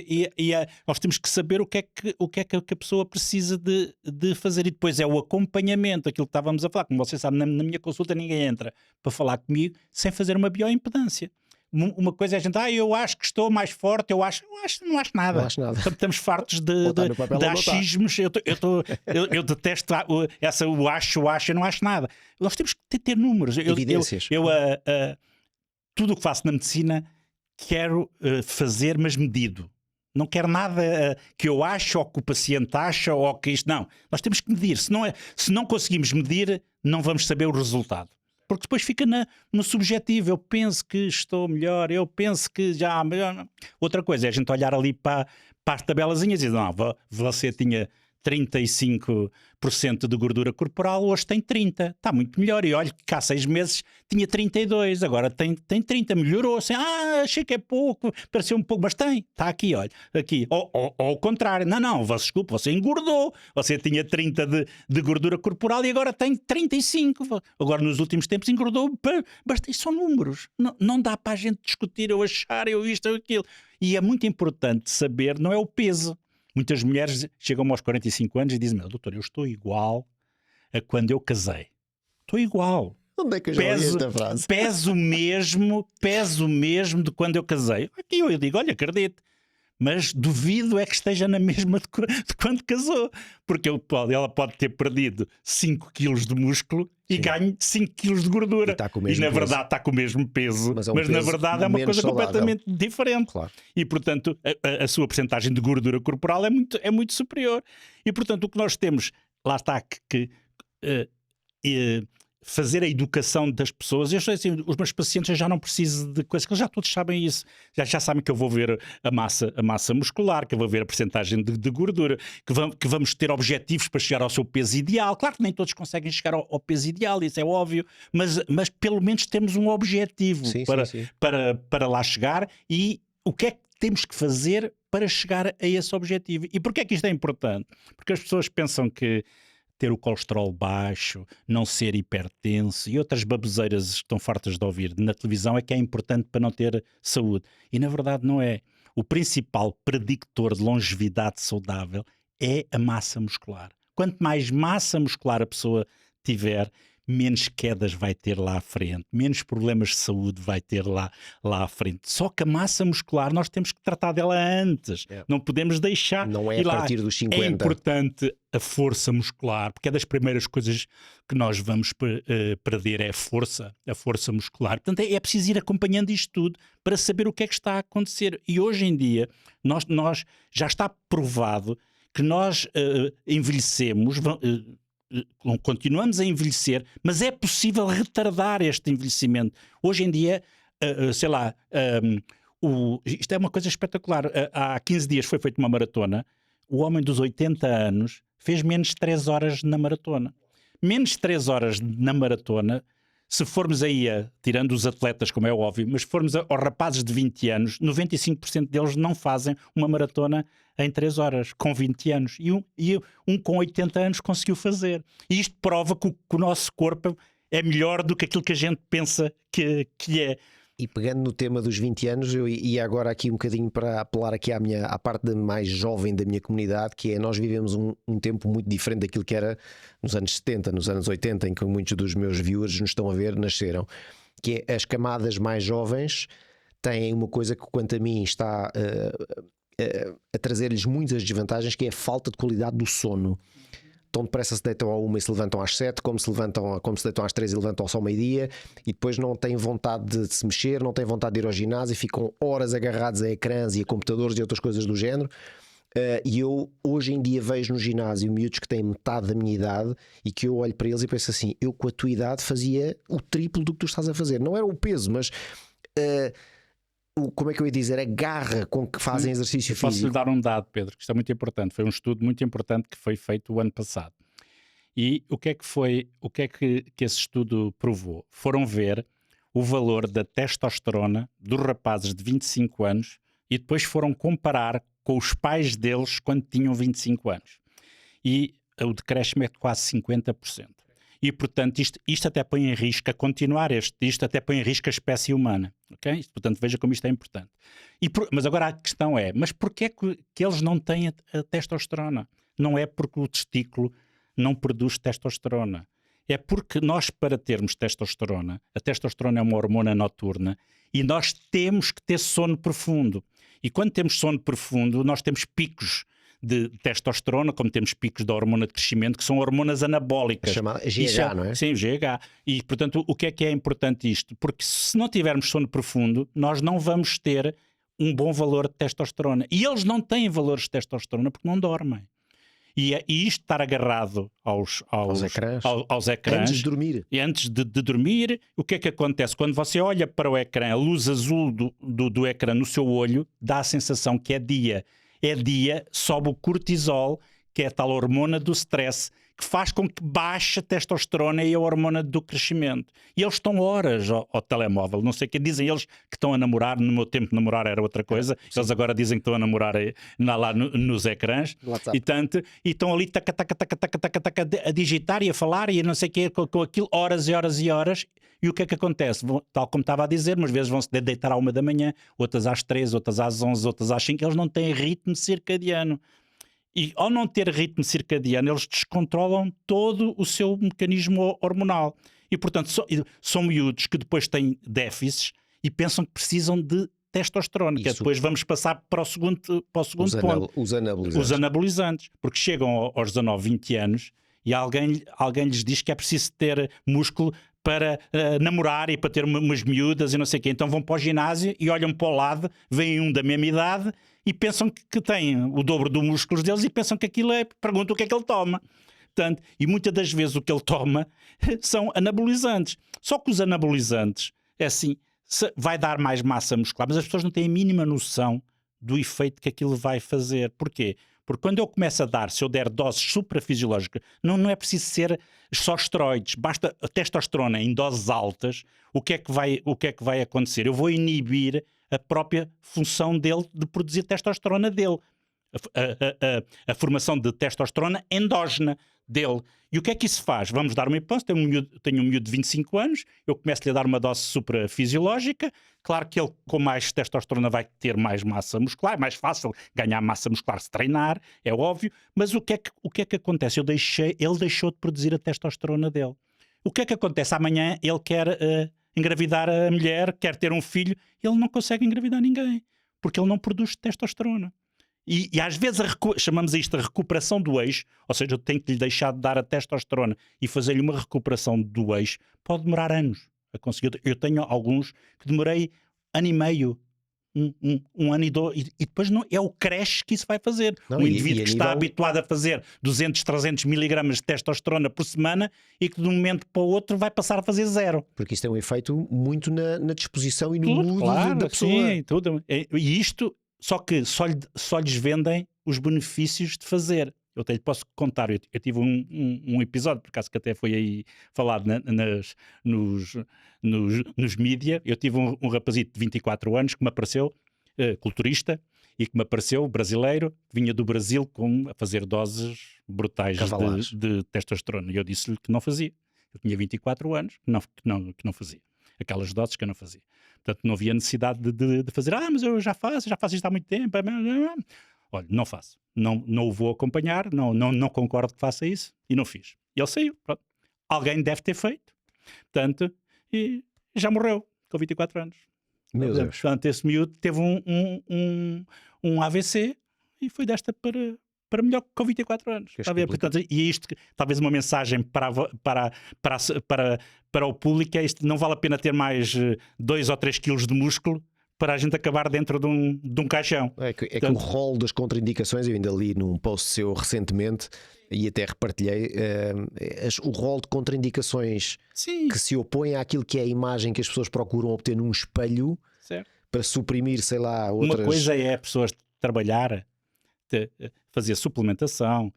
nós temos que saber o que é que a pessoa precisa de fazer, e depois é o acompanhamento, aquilo que estávamos a falar, como você sabe, na minha consulta ninguém entra para falar comigo sem fazer uma bioimpedância. Uma coisa é a gente, eu acho que estou mais forte, não acho nada. Não acho nada. Estamos fartos de achismos. Eu detesto o acho, eu não acho nada. Nós temos que ter números. Evidências. Tudo o que faço na medicina quero fazer, mas medido. Não quero nada que eu acho, ou que o paciente acha, ou que isto. Não. Nós temos que medir. Se não conseguimos medir, não vamos saber o resultado. Porque depois fica no subjetivo. Eu penso que estou melhor, eu penso que já melhor. Outra coisa é a gente olhar ali para as tabelazinhas e dizer, não, você tinha 35% de gordura corporal, hoje tem 30%, está muito melhor. E olha que há 6 meses tinha 32%, agora tem 30%, melhorou. Assim, achei que é pouco, pareceu um pouco, mas está aqui, olha, aqui. Ou ao contrário, não, desculpe, você engordou, você tinha 30% de gordura corporal e agora tem 35%. Agora nos últimos tempos engordou, basta, são números. Não dá para a gente discutir, eu achar, eu isto, eu aquilo. E é muito importante saber, não é o peso. Muitas mulheres chegam aos 45 anos e dizem, doutor, eu estou igual a quando eu casei. Estou igual. Onde é que eu já ouvi esta frase? Peso mesmo de quando eu casei. Aqui eu digo, olha, acredito. Mas duvido é que esteja na mesma de quando casou. Porque ela pode ter perdido 5 quilos de músculo e ganhe 5 quilos de gordura. E na verdade está com o mesmo peso. Mas na verdade é uma coisa completamente diferente. Claro. E portanto a sua percentagem de gordura corporal é muito superior. E portanto o que nós temos, lá está, fazer a educação das pessoas. Eu sei assim, os meus pacientes eu já não preciso de coisas, que eles já todos sabem isso. Já sabem que eu vou ver a massa muscular, que eu vou ver a percentagem de gordura, que vamos ter objetivos para chegar ao seu peso ideal. Claro que nem todos conseguem chegar ao peso ideal, isso é óbvio, mas pelo menos temos um objetivo para lá chegar, e o que é que temos que fazer para chegar a esse objetivo. E porquê é que isto é importante? Porque as pessoas pensam que ter o colesterol baixo, não ser hipertenso e outras baboseiras que estão fartas de ouvir na televisão é que é importante para não ter saúde. E na verdade não é. O principal predictor de longevidade saudável é a massa muscular. Quanto mais massa muscular a pessoa tiver, menos quedas vai ter lá à frente, menos problemas de saúde vai ter lá à frente. Só que a massa muscular nós temos que tratar dela antes. Não podemos deixar. Não é a partir dos 50. É importante a força muscular, porque é das primeiras coisas que nós vamos perder, é a força muscular. Portanto, é preciso ir acompanhando isto tudo para saber o que é que está a acontecer. E hoje em dia, nós já está provado que nós envelhecemos, continuamos a envelhecer, mas é possível retardar este envelhecimento. Hoje em dia, sei lá, isto é uma coisa espetacular. Há 15 dias foi feita uma maratona. O homem dos 80 anos fez menos de 3 horas na maratona. Menos de 3 horas na maratona, se formos aí, tirando os atletas, como é óbvio, mas se formos aos rapazes de 20 anos, 95% deles não fazem uma maratona em 3 horas, com 20 anos. E um com 80 anos conseguiu fazer. E isto prova que o nosso corpo é melhor do que aquilo que a gente pensa que é. E pegando no tema dos 20 anos, eu ia agora aqui um bocadinho para apelar aqui à parte mais jovem da minha comunidade, que é, nós vivemos um tempo muito diferente daquilo que era nos anos 70, nos anos 80, em que muitos dos meus viewers nos estão a ver nasceram, que é as camadas mais jovens têm uma coisa que, quanto a mim, está a trazer-lhes muitas desvantagens, que é a falta de qualidade do sono. Tão depressa se deitam à 1 e se levantam às 7, como se deitam às 3 e levantam só ao meio-dia, e depois não têm vontade de se mexer, não têm vontade de ir ao ginásio, ficam horas agarrados a ecrãs e a computadores e outras coisas do género. E eu hoje em dia vejo no ginásio miúdos que têm metade da minha idade e que eu olho para eles e penso assim: eu com a tua idade fazia o triplo do que tu estás a fazer. Não era o peso, mas como é que eu ia dizer, a garra com que fazem exercício físico. Posso-lhe dar um dado, Pedro, que isto é muito importante. Foi um estudo muito importante que foi feito o ano passado. E o que é que esse estudo provou? Foram ver o valor da testosterona dos rapazes de 25 anos e depois foram comparar com os pais deles quando tinham 25 anos. E o decréscimo é de quase 50%. E, portanto, isto até põe em risco, a continuar isto até põe em risco a espécie humana. Okay? Portanto, veja como isto é importante. Mas agora a questão é, mas porquê que eles não têm a testosterona? Não é porque o testículo não produz testosterona. É porque nós, para termos testosterona, a testosterona é uma hormona noturna e nós temos que ter sono profundo. E quando temos sono profundo, nós temos picos de testosterona, como temos picos da hormona de crescimento, que são hormonas anabólicas. Chamada GH, não é? Sim, GH. E, portanto, o que é importante isto? Porque se não tivermos sono profundo, nós não vamos ter um bom valor de testosterona. E eles não têm valores de testosterona porque não dormem. E isto estar agarrado aos ecrãs antes de dormir. E antes de dormir, o que é que acontece? Quando você olha para o ecrã, a luz azul do ecrã no seu olho dá a sensação que é dia. É dia, sobe o cortisol, que é a tal hormona do stress, que faz com que baixe a testosterona e a hormona do crescimento. E eles estão horas ao telemóvel, não sei o que. Dizem eles que estão a namorar, no meu tempo namorar era outra coisa, eles agora dizem que estão a namorar lá nos ecrãs. E estão ali a digitar e a falar e a não sei o que, com aquilo, horas e horas e horas. E o que é que acontece? Tal como estava a dizer, umas vezes vão-se deitar à 1 da manhã, outras às 3, outras às 11, outras às 5. Eles não têm ritmo circadiano. E ao não ter ritmo circadiano, eles descontrolam todo o seu mecanismo hormonal. E, portanto, são miúdos que depois têm déficits e pensam que precisam de testosterona. Que depois vamos passar para o segundo ponto. Os anabolizantes. Os anabolizantes. Porque chegam aos 19, 20 anos e alguém lhes diz que é preciso ter músculo para namorar e para ter umas miúdas e não sei o quê. Então vão para o ginásio e olham para o lado, veem um da mesma idade e pensam que têm o dobro dos músculos deles e pensam que aquilo é... Perguntam o que é que ele toma. Portanto, e muitas das vezes o que ele toma são anabolizantes. Só que os anabolizantes, é assim, vai dar mais massa muscular, mas as pessoas não têm a mínima noção do efeito que aquilo vai fazer. Porquê? Porque quando eu começo a dar, se eu der doses suprafisiológicas, não é preciso ser só esteroides, basta a testosterona em doses altas. O que é que vai acontecer? Eu vou inibir a própria função dele de produzir testosterona dele. A formação de testosterona endógena dele. E o que é que isso faz? Vamos dar uma hipótese, tenho um miúdo de 25 anos, eu começo-lhe a dar uma dose suprafisiológica, claro que ele com mais testosterona vai ter mais massa muscular, é mais fácil ganhar massa muscular se treinar, é óbvio, mas o que é que acontece? Ele deixou de produzir a testosterona dele. O que é que acontece? Amanhã ele quer engravidar a mulher, quer ter um filho, ele não consegue engravidar ninguém, porque ele não produz testosterona. E às vezes chamamos isto de recuperação do eixo, ou seja, eu tenho que lhe deixar de dar a testosterona e fazer-lhe uma recuperação do eixo, pode demorar anos a conseguir. Eu tenho alguns que demorei ano e meio um ano e depois não, é o crash que isso vai fazer. Não, um indivíduo que está nível... habituado a fazer 200, 300 miligramas de testosterona por semana e que de um momento para o outro vai passar a fazer 0. Porque isto tem um efeito muito na disposição e no Tudo, mood claro, da pessoa. sim, tudo. E isto, só que só lhes vendem os benefícios de fazer. Eu até lhe posso contar, eu tive um episódio, por acaso que até foi aí falado nos mídia. Eu tive um rapazito de 24 anos que me apareceu, culturista, e que me apareceu, brasileiro, que vinha do Brasil a fazer doses brutais de testosterona. E eu disse-lhe que não fazia. Eu tinha 24 anos, que não fazia. Aquelas doses que eu não fazia. Portanto, não havia necessidade de fazer, mas eu já faço isto há muito tempo. Olha, não faço. Não o vou acompanhar, não concordo que faça isso, e não fiz. E ele saiu. Pronto. Alguém deve ter feito. Portanto, e já morreu, com 24 anos. Meu Deus. Portanto, esse miúdo teve um AVC e foi desta para melhor com 24 anos. Está a ver? Portanto, e isto, talvez uma mensagem para o público é isto: não vale a pena ter mais 2 ou 3 quilos de músculo para a gente acabar dentro de um caixão. Que o rol das contraindicações, eu ainda li num post seu recentemente e até repartilhei, o rol de contraindicações que se opõe àquilo que é a imagem que as pessoas procuram obter num espelho, certo, para suprimir, sei lá, outras... Uma coisa é pessoas trabalhar, fazer suplementação,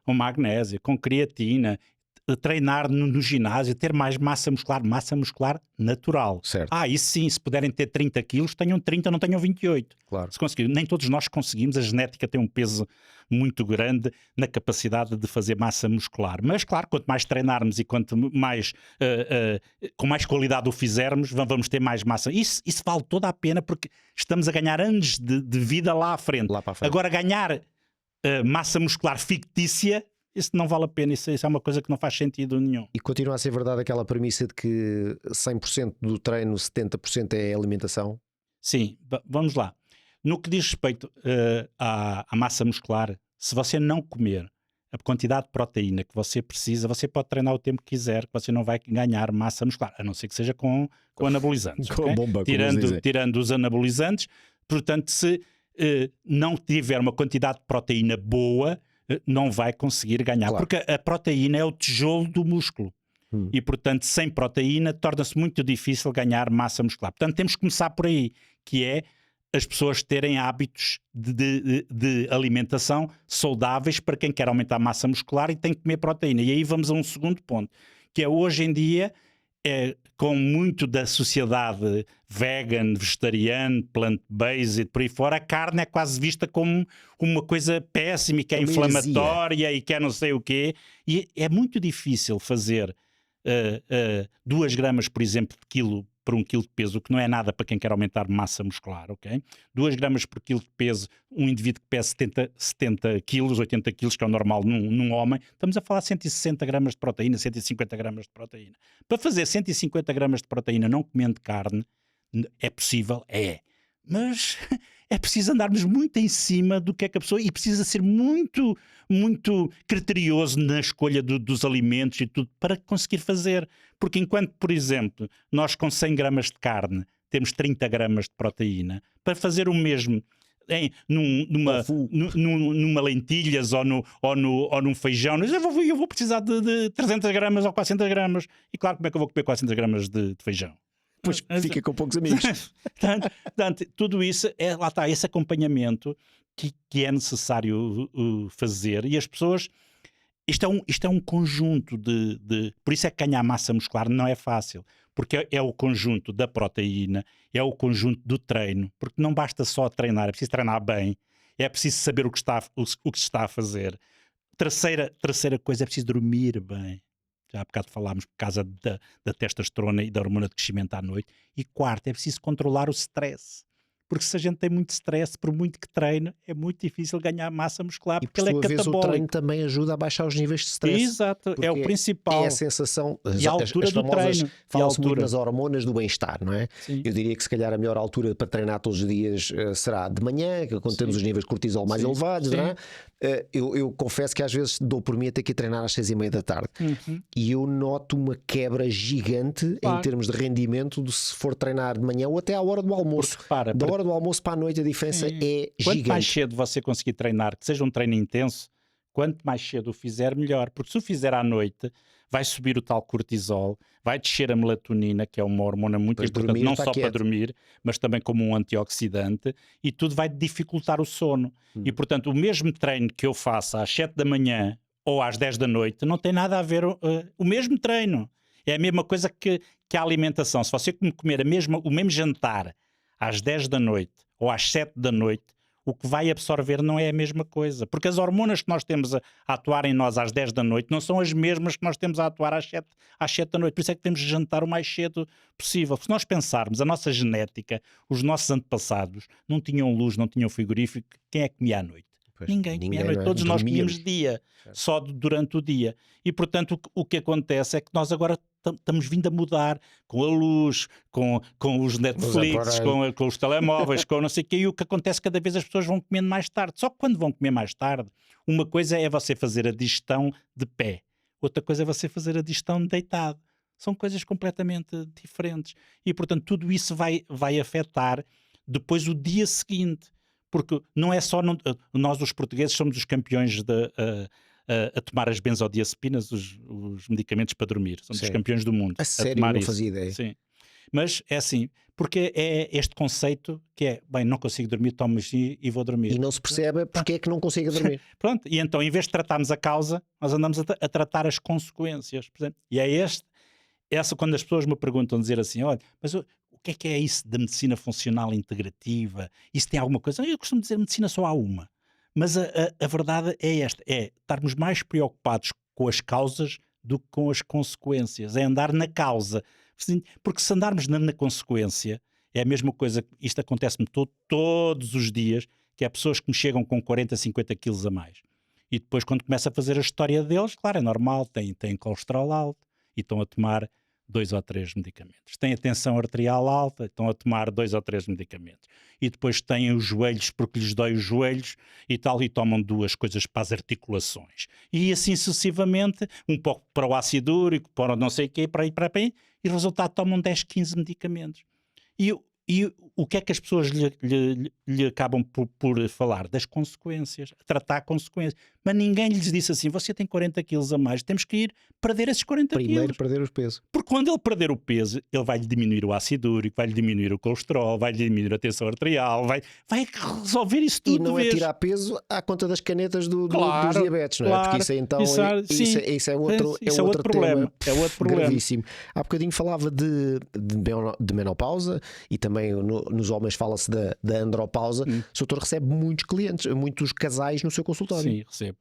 com magnésio, com creatina, treinar no ginásio, ter mais massa muscular natural. Certo. Isso sim, se puderem ter 30 quilos, tenham 30, não tenham 28. Claro. Se conseguir. Nem todos nós conseguimos, a genética tem um peso muito grande na capacidade de fazer massa muscular. Mas claro, quanto mais treinarmos e quanto mais com mais qualidade o fizermos, vamos ter mais massa. Isso vale toda a pena, porque estamos a ganhar anos de vida lá à frente. Agora, ganhar massa muscular fictícia, isso não vale a pena, isso é uma coisa que não faz sentido nenhum. E continua a ser verdade aquela premissa de que 100% do treino, 70% é alimentação? Sim, vamos lá. No que diz respeito à massa muscular, se você não comer a quantidade de proteína que você precisa, você pode treinar o tempo que quiser, que você não vai ganhar massa muscular, a não ser que seja com anabolizantes. Com okay? bomba, tirando os anabolizantes. Portanto, se não tiver uma quantidade de proteína boa, não vai conseguir ganhar, claro, porque a proteína é o tijolo do músculo. E, portanto, sem proteína torna-se muito difícil ganhar massa muscular. Portanto, temos que começar por aí, que é as pessoas terem hábitos de alimentação saudáveis para quem quer aumentar a massa muscular e tem que comer proteína. E aí vamos a um segundo ponto, que é hoje em dia, com muito da sociedade vegan, vegetariano, plant-based, por aí fora, a carne é quase vista como uma coisa péssima e que é inflamatória e que é não sei o quê. E é muito difícil fazer 2 gramas, por exemplo, de quilo por 1 quilo de peso, o que não é nada para quem quer aumentar massa muscular, ok? 2 gramas por quilo de peso, um indivíduo que pesa 70 quilos, 80 quilos, que é o normal num homem, estamos a falar de 160 gramas de proteína, 150 gramas de proteína. Para fazer 150 gramas de proteína não comendo carne, é possível? É. Mas é preciso andarmos muito em cima do que é que a pessoa... E precisa ser muito, muito criterioso na escolha dos alimentos e tudo para conseguir fazer. Porque enquanto, por exemplo, nós com 100 gramas de carne temos 30 gramas de proteína, para fazer o mesmo numa lentilhas ou num feijão, eu vou precisar de 300 gramas ou 400 gramas. E claro, como é que eu vou comer 400 gramas de feijão? Pois fica com poucos amigos. Portanto, tudo isso, lá está, esse acompanhamento que é necessário fazer. E as pessoas... Isto é um conjunto Por isso é que ganhar massa muscular não é fácil. Porque é o conjunto da proteína, é o conjunto do treino. Porque não basta só treinar, é preciso treinar bem. É preciso saber o que se está a fazer. Terceira coisa, é preciso dormir bem. Já há bocado falámos por causa da testosterona e da hormona de crescimento à noite. E quarto, é preciso controlar o stress. Porque se a gente tem muito stress, por muito que treine, é muito difícil ganhar massa muscular, porque ele é catabólico. O treino também ajuda a baixar os níveis de stress. Exato, é o principal. É a sensação, e a altura do treino. Fala-se muito nas hormonas do bem-estar, não é? Sim. Eu diria que se calhar a melhor altura para treinar todos os dias será de manhã, quando temos os níveis de cortisol mais elevados, não é? Eu confesso que às vezes dou por mim a ter que ir treinar às 6:30 da tarde. E eu noto uma quebra gigante em termos de rendimento se for treinar de manhã ou até à hora do almoço. Porque, repara, da hora do almoço para a noite a diferença é Quanto mais gigante. cedo você conseguir treinar, que seja um treino intenso, quanto mais cedo o fizer, melhor. Porque se o fizer à noite, vai subir o tal cortisol, vai descer a melatonina, que é uma hormona muito Depois importante, dormir, não está só para quieto. dormir, mas também como um antioxidante, e tudo vai dificultar o sono. E, portanto, o mesmo treino que eu faço às 7 da manhã ou às 10 da noite não tem nada a ver o mesmo treino. É a mesma coisa que a alimentação. Se você comer o mesmo jantar às 10 da noite ou às 7 da noite, o que vai absorver não é a mesma coisa. Porque as hormonas que nós temos a atuar em nós às 10 da noite não são as mesmas que nós temos a atuar às 7 da noite. Por isso é que temos de jantar o mais cedo possível. Se nós pensarmos, a nossa genética, os nossos antepassados não tinham luz, não tinham frigorífico, quem é que comia à noite? Pois, Ninguém comia à noite, não é? todos nós Dormíamos. comíamos de dia, só durante o dia. E portanto o que acontece é que nós agora estamos vindo a mudar com a luz, com os Netflix, com os telemóveis, com não sei o quê, e o que acontece cada vez as pessoas vão comendo mais tarde. Só que quando vão comer mais tarde, uma coisa é você fazer a digestão de pé, outra coisa é você fazer a digestão deitado. São coisas completamente diferentes. E portanto tudo isso vai afetar depois o dia seguinte. Porque não é só nós os portugueses somos os campeões a tomar as benzodiazepinas, os medicamentos para dormir. Somos os campeões do mundo A sério, tomar não isso. fazia ideia. Sim. Mas é assim, porque é este conceito que é, bem, não consigo dormir, tomo e vou dormir. E não se percebe porque é que não consiga dormir. Pronto, e então em vez de tratarmos a causa, nós andamos a tratar as consequências. Por exemplo, e é essa quando as pessoas me perguntam, dizer assim, olha, mas o que é isso da medicina funcional integrativa? Isso tem alguma coisa? Eu costumo dizer medicina só há uma. Mas a verdade é esta, é estarmos mais preocupados com as causas do que com as consequências. É andar na causa. Porque se andarmos na consequência, é a mesma coisa, isto acontece-me todos os dias, que é pessoas que me chegam com 40, 50 quilos a mais. E depois quando começa a fazer a história deles, claro, é normal, têm colesterol alto e estão a tomar 2 ou 3 medicamentos. Têm a tensão arterial alta, estão a tomar 2 ou 3 medicamentos. E depois têm os joelhos porque lhes dói os joelhos e tal, e tomam 2 coisas para as articulações. E assim sucessivamente, um pouco para o ácido úrico, para o não sei o quê, para aí, e resultado tomam 10, 15 medicamentos. E o que é que as pessoas lhe acabam por falar? Das consequências, tratar consequências. Mas ninguém lhes disse assim, você tem 40 quilos a mais, temos que ir perder esses 40 Primeiro quilos. perder o peso. Porque quando ele perder o peso, ele vai-lhe diminuir o ácido úrico, vai-lhe diminuir o colesterol, vai-lhe diminuir a tensão arterial, vai resolver isso tudo. E não de é vez. tirar peso à conta das canetas dos diabetes, não é? Claro, Porque isso então isso é outro problema. Tema, É outro problema. gravíssimo. Há bocadinho falava de menopausa e também nos homens fala-se da andropausa. O doutor recebe muitos clientes, muitos casais no seu consultório. Sim, recebo.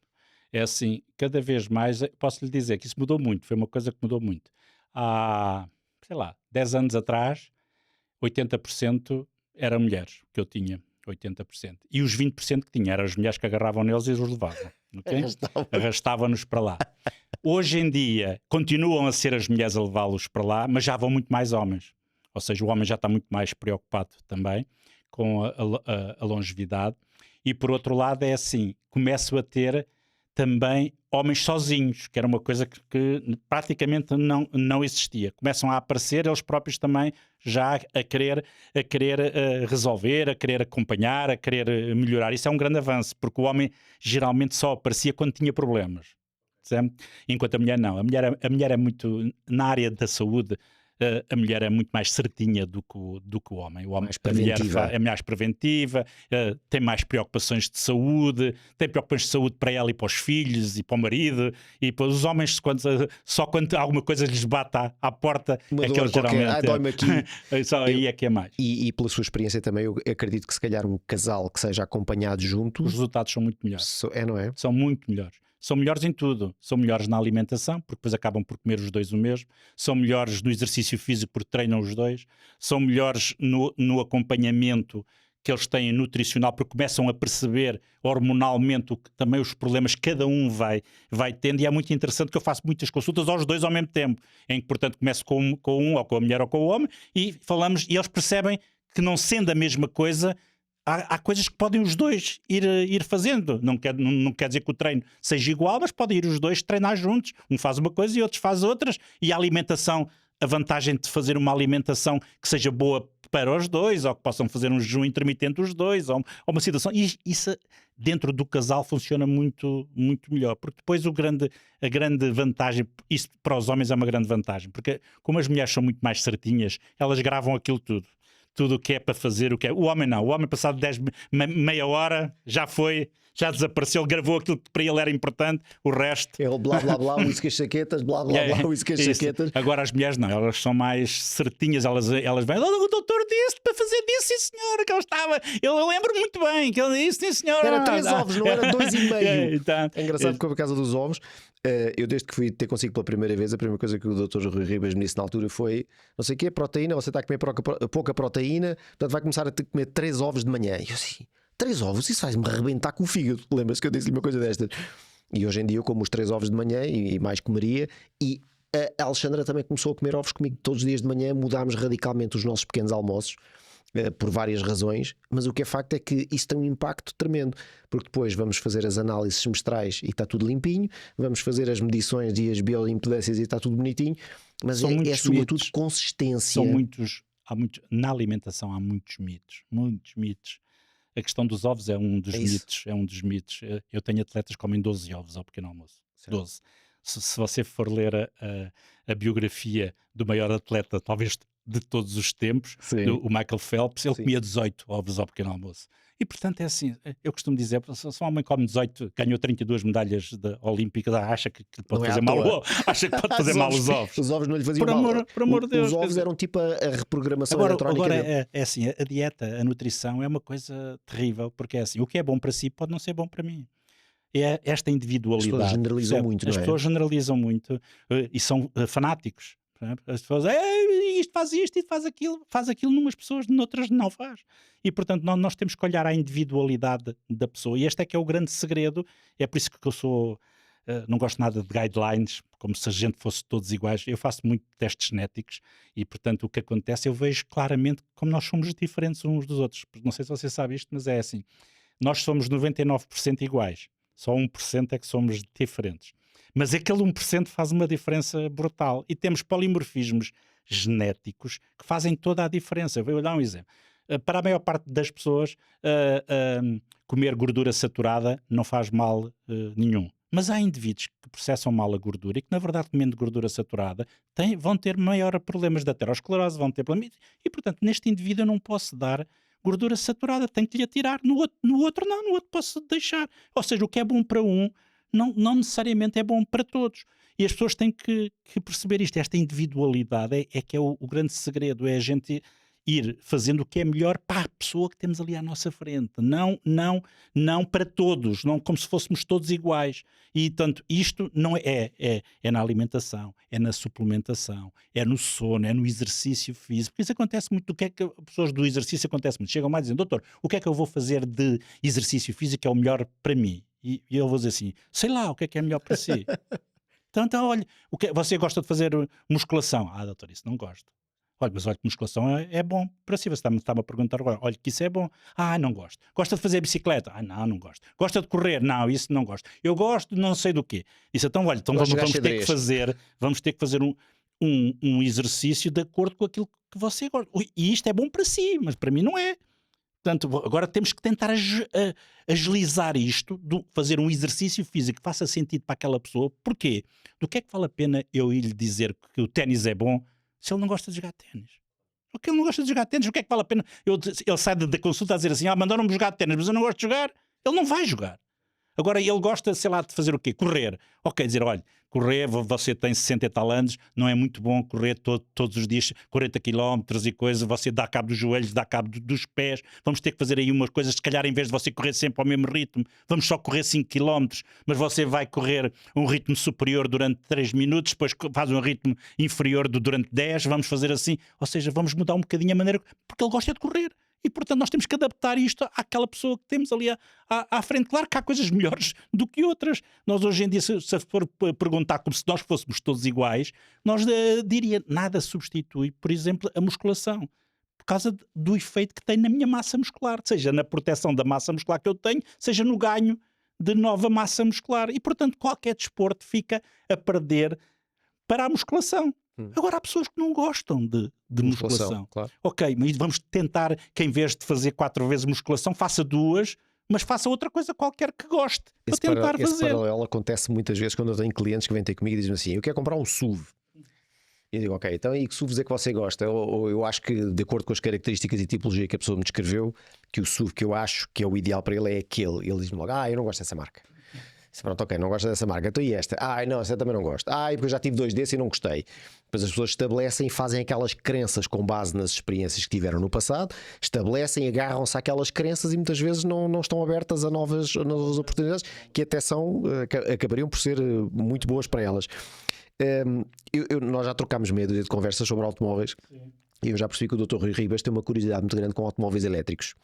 É assim, cada vez mais, posso lhe dizer que isso mudou muito, foi uma coisa que mudou muito. Há, sei lá, 10 anos atrás, 80% eram mulheres que eu tinha, 80%. E os 20% que tinha eram as mulheres que agarravam neles e os levavam. Okay? Arrastavam-nos para lá. Hoje em dia, continuam a ser as mulheres a levá-los para lá, mas já vão muito mais homens. Ou seja, o homem já está muito mais preocupado também com a longevidade. E por outro lado é assim, começo a ter também homens sozinhos, que era uma coisa que praticamente não existia. Começam a aparecer eles próprios também já a querer resolver, a querer acompanhar, a querer melhorar. Isso é um grande avanço, porque o homem geralmente só aparecia quando tinha problemas. Certo? Enquanto a mulher não. A mulher é muito, na área da saúde, a mulher é muito mais certinha do que o homem. A mulher é mais preventiva, tem mais preocupações de saúde, tem preocupações de saúde para ela e para os filhos e para o marido, e para os homens só quando alguma coisa lhes bate à porta é que eles geralmente... dói-me aqui. Só aí é que é mais. E pela sua experiência também, eu acredito que se calhar um casal que seja acompanhado juntos... Os resultados são muito melhores. Não é? São muito melhores. São melhores em tudo. São melhores na alimentação, porque depois acabam por comer os dois o mesmo. São melhores no exercício físico, porque treinam os dois. São melhores no acompanhamento que eles têm nutricional, porque começam a perceber hormonalmente também os problemas que cada um vai tendo. E é muito interessante que eu faço muitas consultas aos dois ao mesmo tempo, em que, portanto, começo com um, ou com a mulher ou com o homem, e falamos, e eles percebem que, não sendo a mesma coisa, há coisas que podem os dois ir fazendo. Não quer dizer que o treino seja igual, mas podem ir os dois treinar juntos. Um faz uma coisa e outros faz outras. E a alimentação a vantagem de fazer uma alimentação que seja boa para os dois, ou que possam fazer um jejum intermitente os dois, ou uma situação. E isso dentro do casal funciona muito, muito melhor, porque depois a grande vantagem, isso para os homens é uma grande vantagem, porque como as mulheres são muito mais certinhas, elas gravam aquilo tudo. Tudo o que é para fazer, o que é. O homem não. O homem, passado meia hora, já foi, já desapareceu, ele gravou aquilo que para ele era importante, o resto. É o blá blá blá, uísque as chaquetas, blá blá blá, uísque as chaquetas. Agora as mulheres não, elas são mais certinhas, elas vêm, o doutor disse para fazer disso, sim senhora, que ele estava. Eu lembro muito bem que ele disse, sim senhora. Era 3 ovos, não era 2,5. Então, É engraçado porque por causa dos ovos, eu desde que fui ter consigo pela primeira vez, a primeira coisa que o Dr. Rui Ribas me disse na altura foi: não sei o que, proteína, você está a comer pouca proteína, portanto vai começar a ter que comer 3 ovos de manhã. E eu assim, 3 ovos, isso faz-me arrebentar com o fígado. Lembras-te que eu disse-lhe uma coisa destas? E hoje em dia eu como os 3 ovos de manhã e mais comeria. E a Alexandra também começou a comer ovos comigo todos os dias de manhã. Mudámos radicalmente os nossos pequenos almoços, por várias razões, mas o que é facto é que isso tem um impacto tremendo, porque depois vamos fazer as análises semestrais e está tudo limpinho, vamos fazer as medições e as bioimpedâncias e está tudo bonitinho, mas é sobretudo mitos. consistência. Na alimentação há muitos mitos. A questão dos ovos é um dos mitos. Eu tenho atletas que comem 12 ovos ao pequeno almoço. Certo. 12. Se você for ler a biografia do maior atleta, talvez de todos os tempos, o Michael Phelps, ele comia 18 ovos ao pequeno almoço. E portanto é assim, eu costumo dizer, se um homem come 18, ganhou 32 medalhas olímpicas, acha que pode fazer mal, acha que pode fazer mal os ovos. Os ovos não lhe faziam mal. Por amor de Deus. Os ovos eram tipo a reprogramação eletrónica. Agora é assim, a dieta, a nutrição é uma coisa terrível, porque é assim, o que é bom para si pode não ser bom para mim. É esta individualidade. As pessoas generalizam muito, não é? As pessoas generalizam muito e são fanáticos. As pessoas isto faz aquilo numas pessoas, noutras não faz. E portanto nós temos que olhar à individualidade da pessoa, e este é que é o grande segredo. É por isso que eu sou não gosto nada de guidelines, como se a gente fosse todos iguais. Eu faço muito testes genéticos e portanto o que acontece, eu vejo claramente como nós somos diferentes uns dos outros. Não sei se você sabe isto, mas é assim, nós somos 99% iguais, só 1% é que somos diferentes. Mas aquele 1% faz uma diferença brutal. E temos polimorfismos genéticos que fazem toda a diferença. Vou dar um exemplo. Para a maior parte das pessoas, comer gordura saturada não faz mal nenhum. Mas há indivíduos que processam mal a gordura e que, na verdade, comendo gordura saturada, vão ter maior problemas de aterosclerose, vão ter problemas. E, portanto, neste indivíduo eu não posso dar gordura saturada, tenho que lhe atirar. No outro posso deixar. Ou seja, o que é bom para um, não necessariamente é bom para todos. E as pessoas têm que perceber isto. Esta individualidade é que é o grande segredo. É a gente ir fazendo o que é melhor para a pessoa que temos ali à nossa frente. Não para todos. Não como se fôssemos todos iguais. E, tanto, isto não é na alimentação, é na suplementação, é no sono, é no exercício físico. Porque isso acontece muito. O que é que pessoas do exercício acontece muito? Chegam mais dizendo, doutor, o que é que eu vou fazer de exercício físico que é o melhor para mim? E eu vou dizer assim, sei lá, o que é melhor para si? Então olha, você gosta de fazer musculação? Ah, doutor, isso não gosto. Olha, mas olha que musculação é bom para si. Você está-me a perguntar agora, olha que isso é bom. Ah, não gosto. Gosta de fazer bicicleta? Ah, não gosto. Gosta de correr? Não, isso não gosto. Eu gosto de não sei do quê. Isso então, olha, então vamos ter que fazer um exercício de acordo com aquilo que você gosta. E isto é bom para si, mas para mim não é. Portanto, agora temos que tentar agilizar isto, fazer um exercício físico que faça sentido para aquela pessoa. Porquê? Do que é que vale a pena eu ir lhe dizer que o ténis é bom se ele não gosta de jogar ténis? Porque ele não gosta de jogar ténis, o que é que vale a pena? Ele sai da consulta a dizer assim, mandaram-me jogar ténis, mas eu não gosto de jogar. Ele não vai jogar. Agora ele gosta, sei lá, de fazer o quê? Correr. Ok, dizer, olha, correr, você tem 60 e tal anos, não é muito bom correr todos os dias 40 km e coisas, você dá cabo dos joelhos, dá cabo dos pés, vamos ter que fazer aí umas coisas, se calhar em vez de você correr sempre ao mesmo ritmo, vamos só correr 5 km, mas você vai correr um ritmo superior durante 3 minutos, depois faz um ritmo inferior durante 10, vamos fazer assim, ou seja, vamos mudar um bocadinho a maneira, porque ele gosta de correr. E, portanto, nós temos que adaptar isto àquela pessoa que temos ali à frente. Claro que há coisas melhores do que outras. Nós, hoje em dia, se for perguntar como se nós fôssemos todos iguais, nós diria, nada substitui, por exemplo, a musculação. Por causa do efeito que tem na minha massa muscular. Seja na proteção da massa muscular que eu tenho, seja no ganho de nova massa muscular. E, portanto, qualquer desporto fica a perder para a musculação. Agora há pessoas que não gostam de musculação. Claro. Ok, mas vamos tentar que em vez de fazer 4 vezes musculação, faça 2, mas faça outra coisa qualquer que goste. Esse para tentar esse fazer. paralelo acontece muitas vezes quando eu tenho clientes que vêm ter comigo e dizem assim: eu quero comprar um SUV. E eu digo, ok, então e que SUVs é que você gosta? Ou eu acho que, de acordo com as características e tipologia que a pessoa me descreveu, que o SUV que eu acho que é o ideal para ele é aquele. Ele diz-me logo, eu não gosto dessa marca. Pronto, ok, não gosto dessa marca. Então e esta? Não, essa também não gosto. Porque eu já tive 2 desses e não gostei. Depois as pessoas estabelecem e fazem aquelas crenças com base nas experiências que tiveram no passado, estabelecem, agarram-se àquelas crenças e muitas vezes não estão abertas a novas oportunidades que até acabariam por ser muito boas para elas. Nós já trocámos medo de conversas sobre automóveis. Sim. E eu já percebi que o Dr. Rui Ribas tem uma curiosidade muito grande com automóveis elétricos,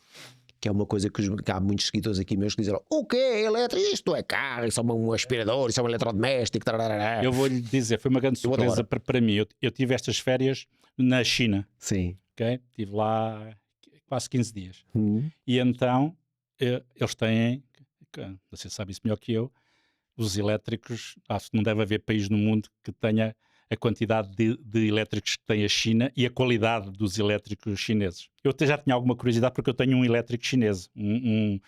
que é uma coisa que há muitos seguidores aqui meus que dizem: o que é elétrico? Isto é carro, isso é um aspirador, isso é um eletrodoméstico. Tararara. Eu vou-lhe dizer, foi uma grande surpresa para mim. Eu tive estas férias na China. Sim. Okay? Estive lá quase 15 dias. E então eles têm, você sabe isso melhor que eu, os elétricos, não deve haver país no mundo que tenha a quantidade de elétricos que tem a China e a qualidade dos elétricos chineses. Eu até já tinha alguma curiosidade porque eu tenho um elétrico chinês, um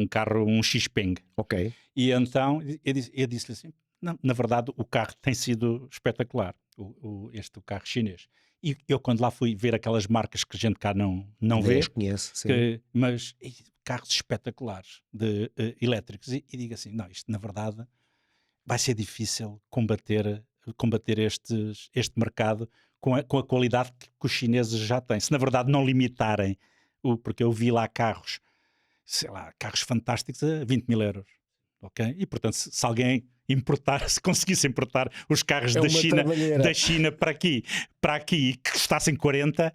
carro, um Xpeng. Ok. E então eu disse-lhe assim, não, na verdade o carro tem sido espetacular, o carro chinês. E eu quando lá fui ver aquelas marcas que a gente cá não vê, conhece, sim. mas carros espetaculares de elétricos, e digo assim, não, isto na verdade vai ser difícil combater este mercado com a qualidade que os chineses já têm. Se na verdade não limitarem, porque eu vi lá carros, sei lá, carros fantásticos a 20 mil euros. Ok? E portanto, se alguém se conseguisse importar os carros da China para aqui e que custassem 40,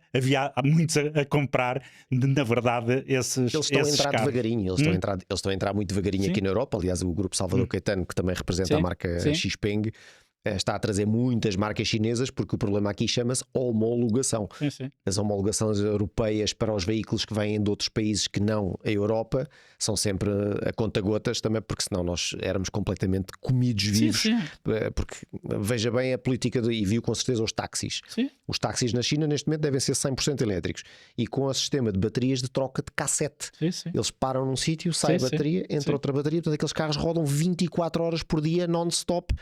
há muitos a comprar, na verdade, esses Eles estão a entrar carros. Devagarinho, eles estão a entrar muito devagarinho aqui na Europa. Aliás, o grupo Salvador Caetano, que também representa a marca Xpeng, está a trazer muitas marcas chinesas, porque o problema aqui chama-se homologação. Sim. As homologações europeias para os veículos que vêm de outros países que não a Europa são sempre a conta-gotas, também porque senão nós éramos completamente comidos vivos. Sim. Porque veja bem a política, e viu com certeza os táxis. Sim. Os táxis na China neste momento devem ser 100% elétricos e com o sistema de baterias de troca de cassete. Sim. Eles param num sítio, sai a bateria, entra outra bateria, portanto aqueles carros rodam 24 horas por dia non-stop.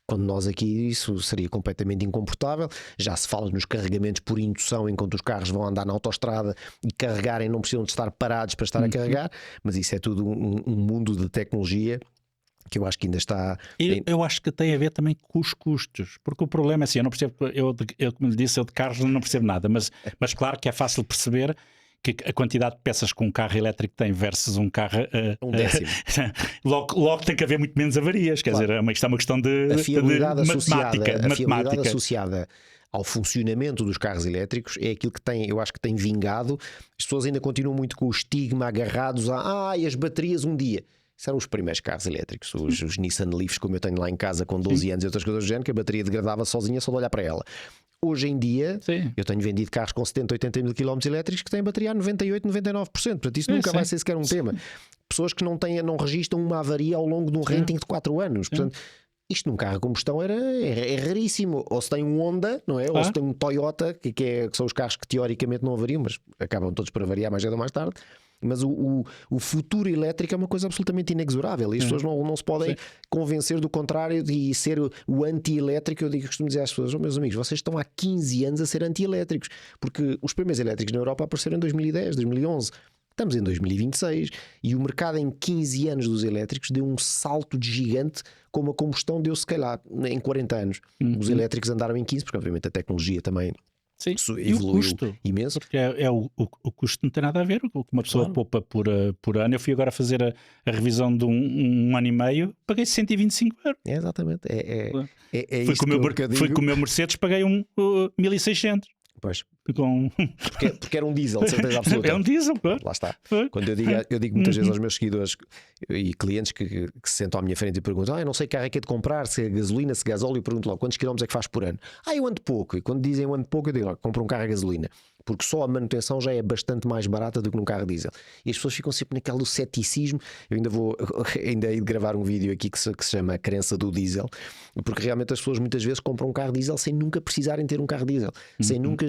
Quando nós aqui isso seria completamente incomportável. Já se fala nos carregamentos por indução, enquanto os carros vão andar na autoestrada e carregarem, não precisam de estar parados para estar a carregar, mas isso é tudo um mundo de tecnologia que eu acho que ainda está... Eu acho que tem a ver também com os custos, porque o problema é assim, eu não percebo, eu como lhe disse, eu de carros não percebo nada, mas claro que é fácil perceber que a quantidade de peças que um carro elétrico tem versus um carro um décimo. Logo tem que haver muito menos avarias, quer dizer, isto é uma questão de fiabilidade associada ao funcionamento dos carros elétricos é aquilo que eu acho que tem vingado. As pessoas ainda continuam muito com o estigma agarrados e as baterias um dia. Isso eram os primeiros carros elétricos, os Nissan Leafs, como eu tenho lá em casa com 12 anos e outras coisas do género, que a bateria degradava sozinha só de olhar para ela. Hoje em dia, eu tenho vendido carros com 70, 80 mil km elétricos que têm bateria a 98, 99%. Portanto, isso nunca vai ser sequer um tema. Pessoas que não registram uma avaria ao longo de um renting de 4 anos. Portanto, isto num carro a combustão é raríssimo. Ou se tem um Honda, não é? Ou se tem um Toyota, que são os carros que teoricamente não avariam, mas acabam todos por avariar mais cedo ou mais tarde. Mas o futuro elétrico é uma coisa absolutamente inexorável e as pessoas não se podem convencer do contrário e ser o anti-elétrico. Eu costumo dizer às pessoas: meus amigos, vocês estão há 15 anos a ser anti-elétricos, porque os primeiros elétricos na Europa apareceram em 2010, 2011. Estamos em 2026 e o mercado em 15 anos dos elétricos deu um salto de gigante, como a combustão deu se calhar em 40 anos. Os elétricos andaram em 15, porque obviamente a tecnologia também evoluiu imenso. Porque o custo não tem nada a ver. O que uma pessoa poupa por ano. Eu fui agora fazer a revisão de um ano e meio, paguei 125 euros. Exatamente. Fui com o meu Mercedes, paguei 1.600. Pois. Com... Porque era um diesel, de certeza absoluta. É um diesel, pô. Lá está. Quando eu digo muitas vezes aos meus seguidores e clientes que se sentam à minha frente e perguntam: eu não sei que carro é que é de comprar, se é gasolina, se é gasóleo, eu pergunto logo quantos quilómetros é que faz por ano. Eu ando pouco. E quando dizem eu ando pouco, eu digo: compra um carro a gasolina. porque só a manutenção já é bastante mais barata do que num carro diesel. E as pessoas ficam sempre naquele do ceticismo. Eu ainda hei de gravar um vídeo aqui que se chama A Crença do Diesel, porque realmente as pessoas muitas vezes compram um carro diesel sem nunca precisarem ter um carro diesel, sem nunca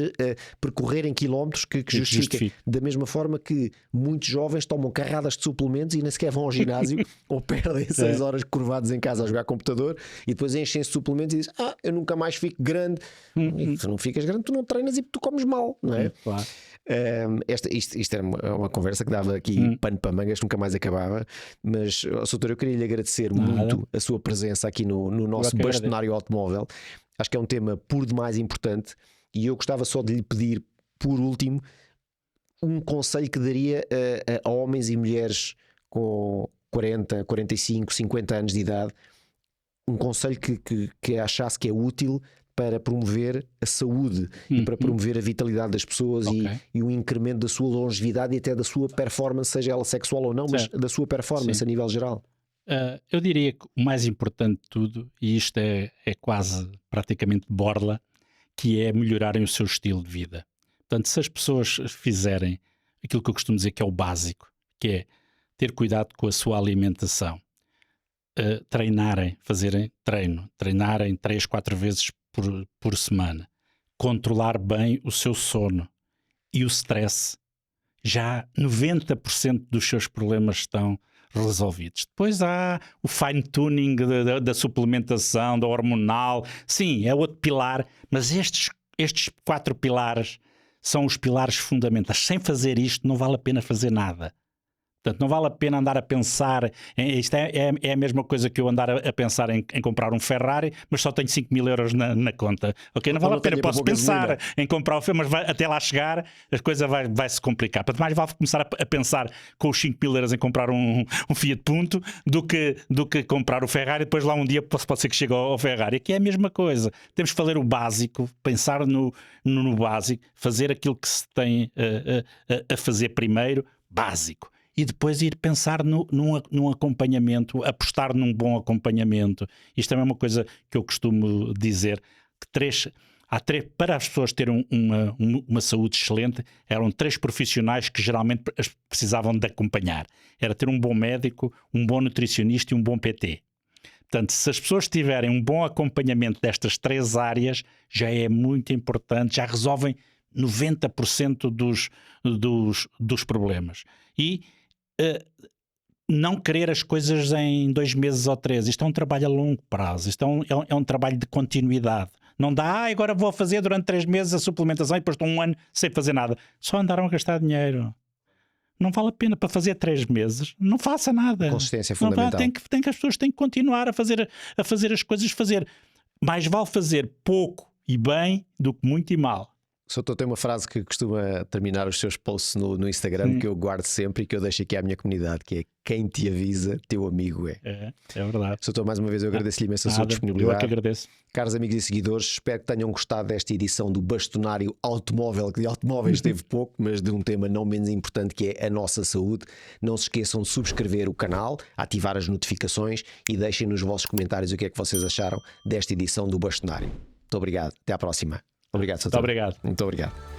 percorrerem quilómetros que justifiquem. Da mesma forma que muitos jovens tomam carradas de suplementos e nem sequer vão ao ginásio ou perdem 6 horas curvados em casa a jogar computador e depois enchem-se de suplementos e dizem: eu nunca mais fico grande. E tu não ficas grande, tu não treinas e tu comes mal, não é? Claro. Isto era uma conversa que dava aqui pano para mangas, nunca mais acabava. Mas, Soutor, eu queria lhe agradecer muito a sua presença aqui no nosso bastonário automóvel. Acho que é um tema por demais importante e eu gostava só de lhe pedir, por último, um conselho que daria a homens e mulheres com 40, 45, 50 anos de idade. Um conselho que achasse que é útil para promover a saúde e para promover a vitalidade das pessoas e o incremento da sua longevidade e até da sua performance, seja ela sexual ou não, mas da sua performance a nível geral. Eu diria que o mais importante de tudo, e isto é quase praticamente borla, que é melhorarem o seu estilo de vida. Portanto, se as pessoas fizerem aquilo que eu costumo dizer que é o básico, que é ter cuidado com a sua alimentação, fazerem treino, treinarem 3, 4 vezes por semana, controlar bem o seu sono e o stress, já 90% dos seus problemas estão resolvidos. Depois há o fine-tuning da suplementação, da hormonal, sim, é outro pilar, mas estes 4 pilares são os pilares fundamentais. Sem fazer isto não vale a pena fazer nada. Portanto, não vale a pena andar a pensar, isto é a mesma coisa que eu andar a pensar em comprar um Ferrari, mas só tenho 5.000 euros na conta. Ok, não vale a pena, posso pensar em comprar o Ferrari, mas até lá chegar a coisa vai se complicar. Portanto, mais vale começar a pensar com os 5.000 euros em comprar um Fiat Punto do que comprar o Ferrari e depois lá um dia pode ser que chegue ao Ferrari. Aqui é a mesma coisa. Temos que fazer o básico, pensar no básico, fazer aquilo que se tem a fazer primeiro, básico. E depois ir pensar num acompanhamento, apostar num bom acompanhamento. Isto também é uma coisa que eu costumo dizer, que para as pessoas terem uma saúde excelente, eram 3 profissionais que geralmente precisavam de acompanhar. Era ter um bom médico, um bom nutricionista e um bom PT. Portanto, se as pessoas tiverem um bom acompanhamento destas 3 áreas, já é muito importante, já resolvem 90% dos problemas. E não querer as coisas em 2 meses ou 3. Isto é um trabalho a longo prazo. Isto é um trabalho de continuidade. Não dá, agora vou fazer durante 3 meses a suplementação e depois estou 1 ano sem fazer nada. Só andaram a gastar dinheiro. Não vale a pena para fazer 3 meses. Não faça nada. Consistência é fundamental. As pessoas têm que continuar a fazer as coisas. Mais vale fazer pouco e bem do que muito e mal. Soutor, tem uma frase que costuma terminar os seus posts no Instagram que eu guardo sempre e que eu deixo aqui à minha comunidade, que é: quem te avisa, teu amigo é. É verdade. Soutor, mais uma vez eu agradeço-lhe imenso a sua disponibilidade. Eu é que agradeço. Caros amigos e seguidores, espero que tenham gostado desta edição do Bastonário Automóvel, que de automóveis teve pouco, mas de um tema não menos importante, que é a nossa saúde. Não se esqueçam de subscrever o canal, ativar as notificações e deixem nos vossos comentários o que é que vocês acharam desta edição do Bastonário. Muito obrigado, até à próxima. Obrigado, Soutor. Muito obrigado. Muito obrigado.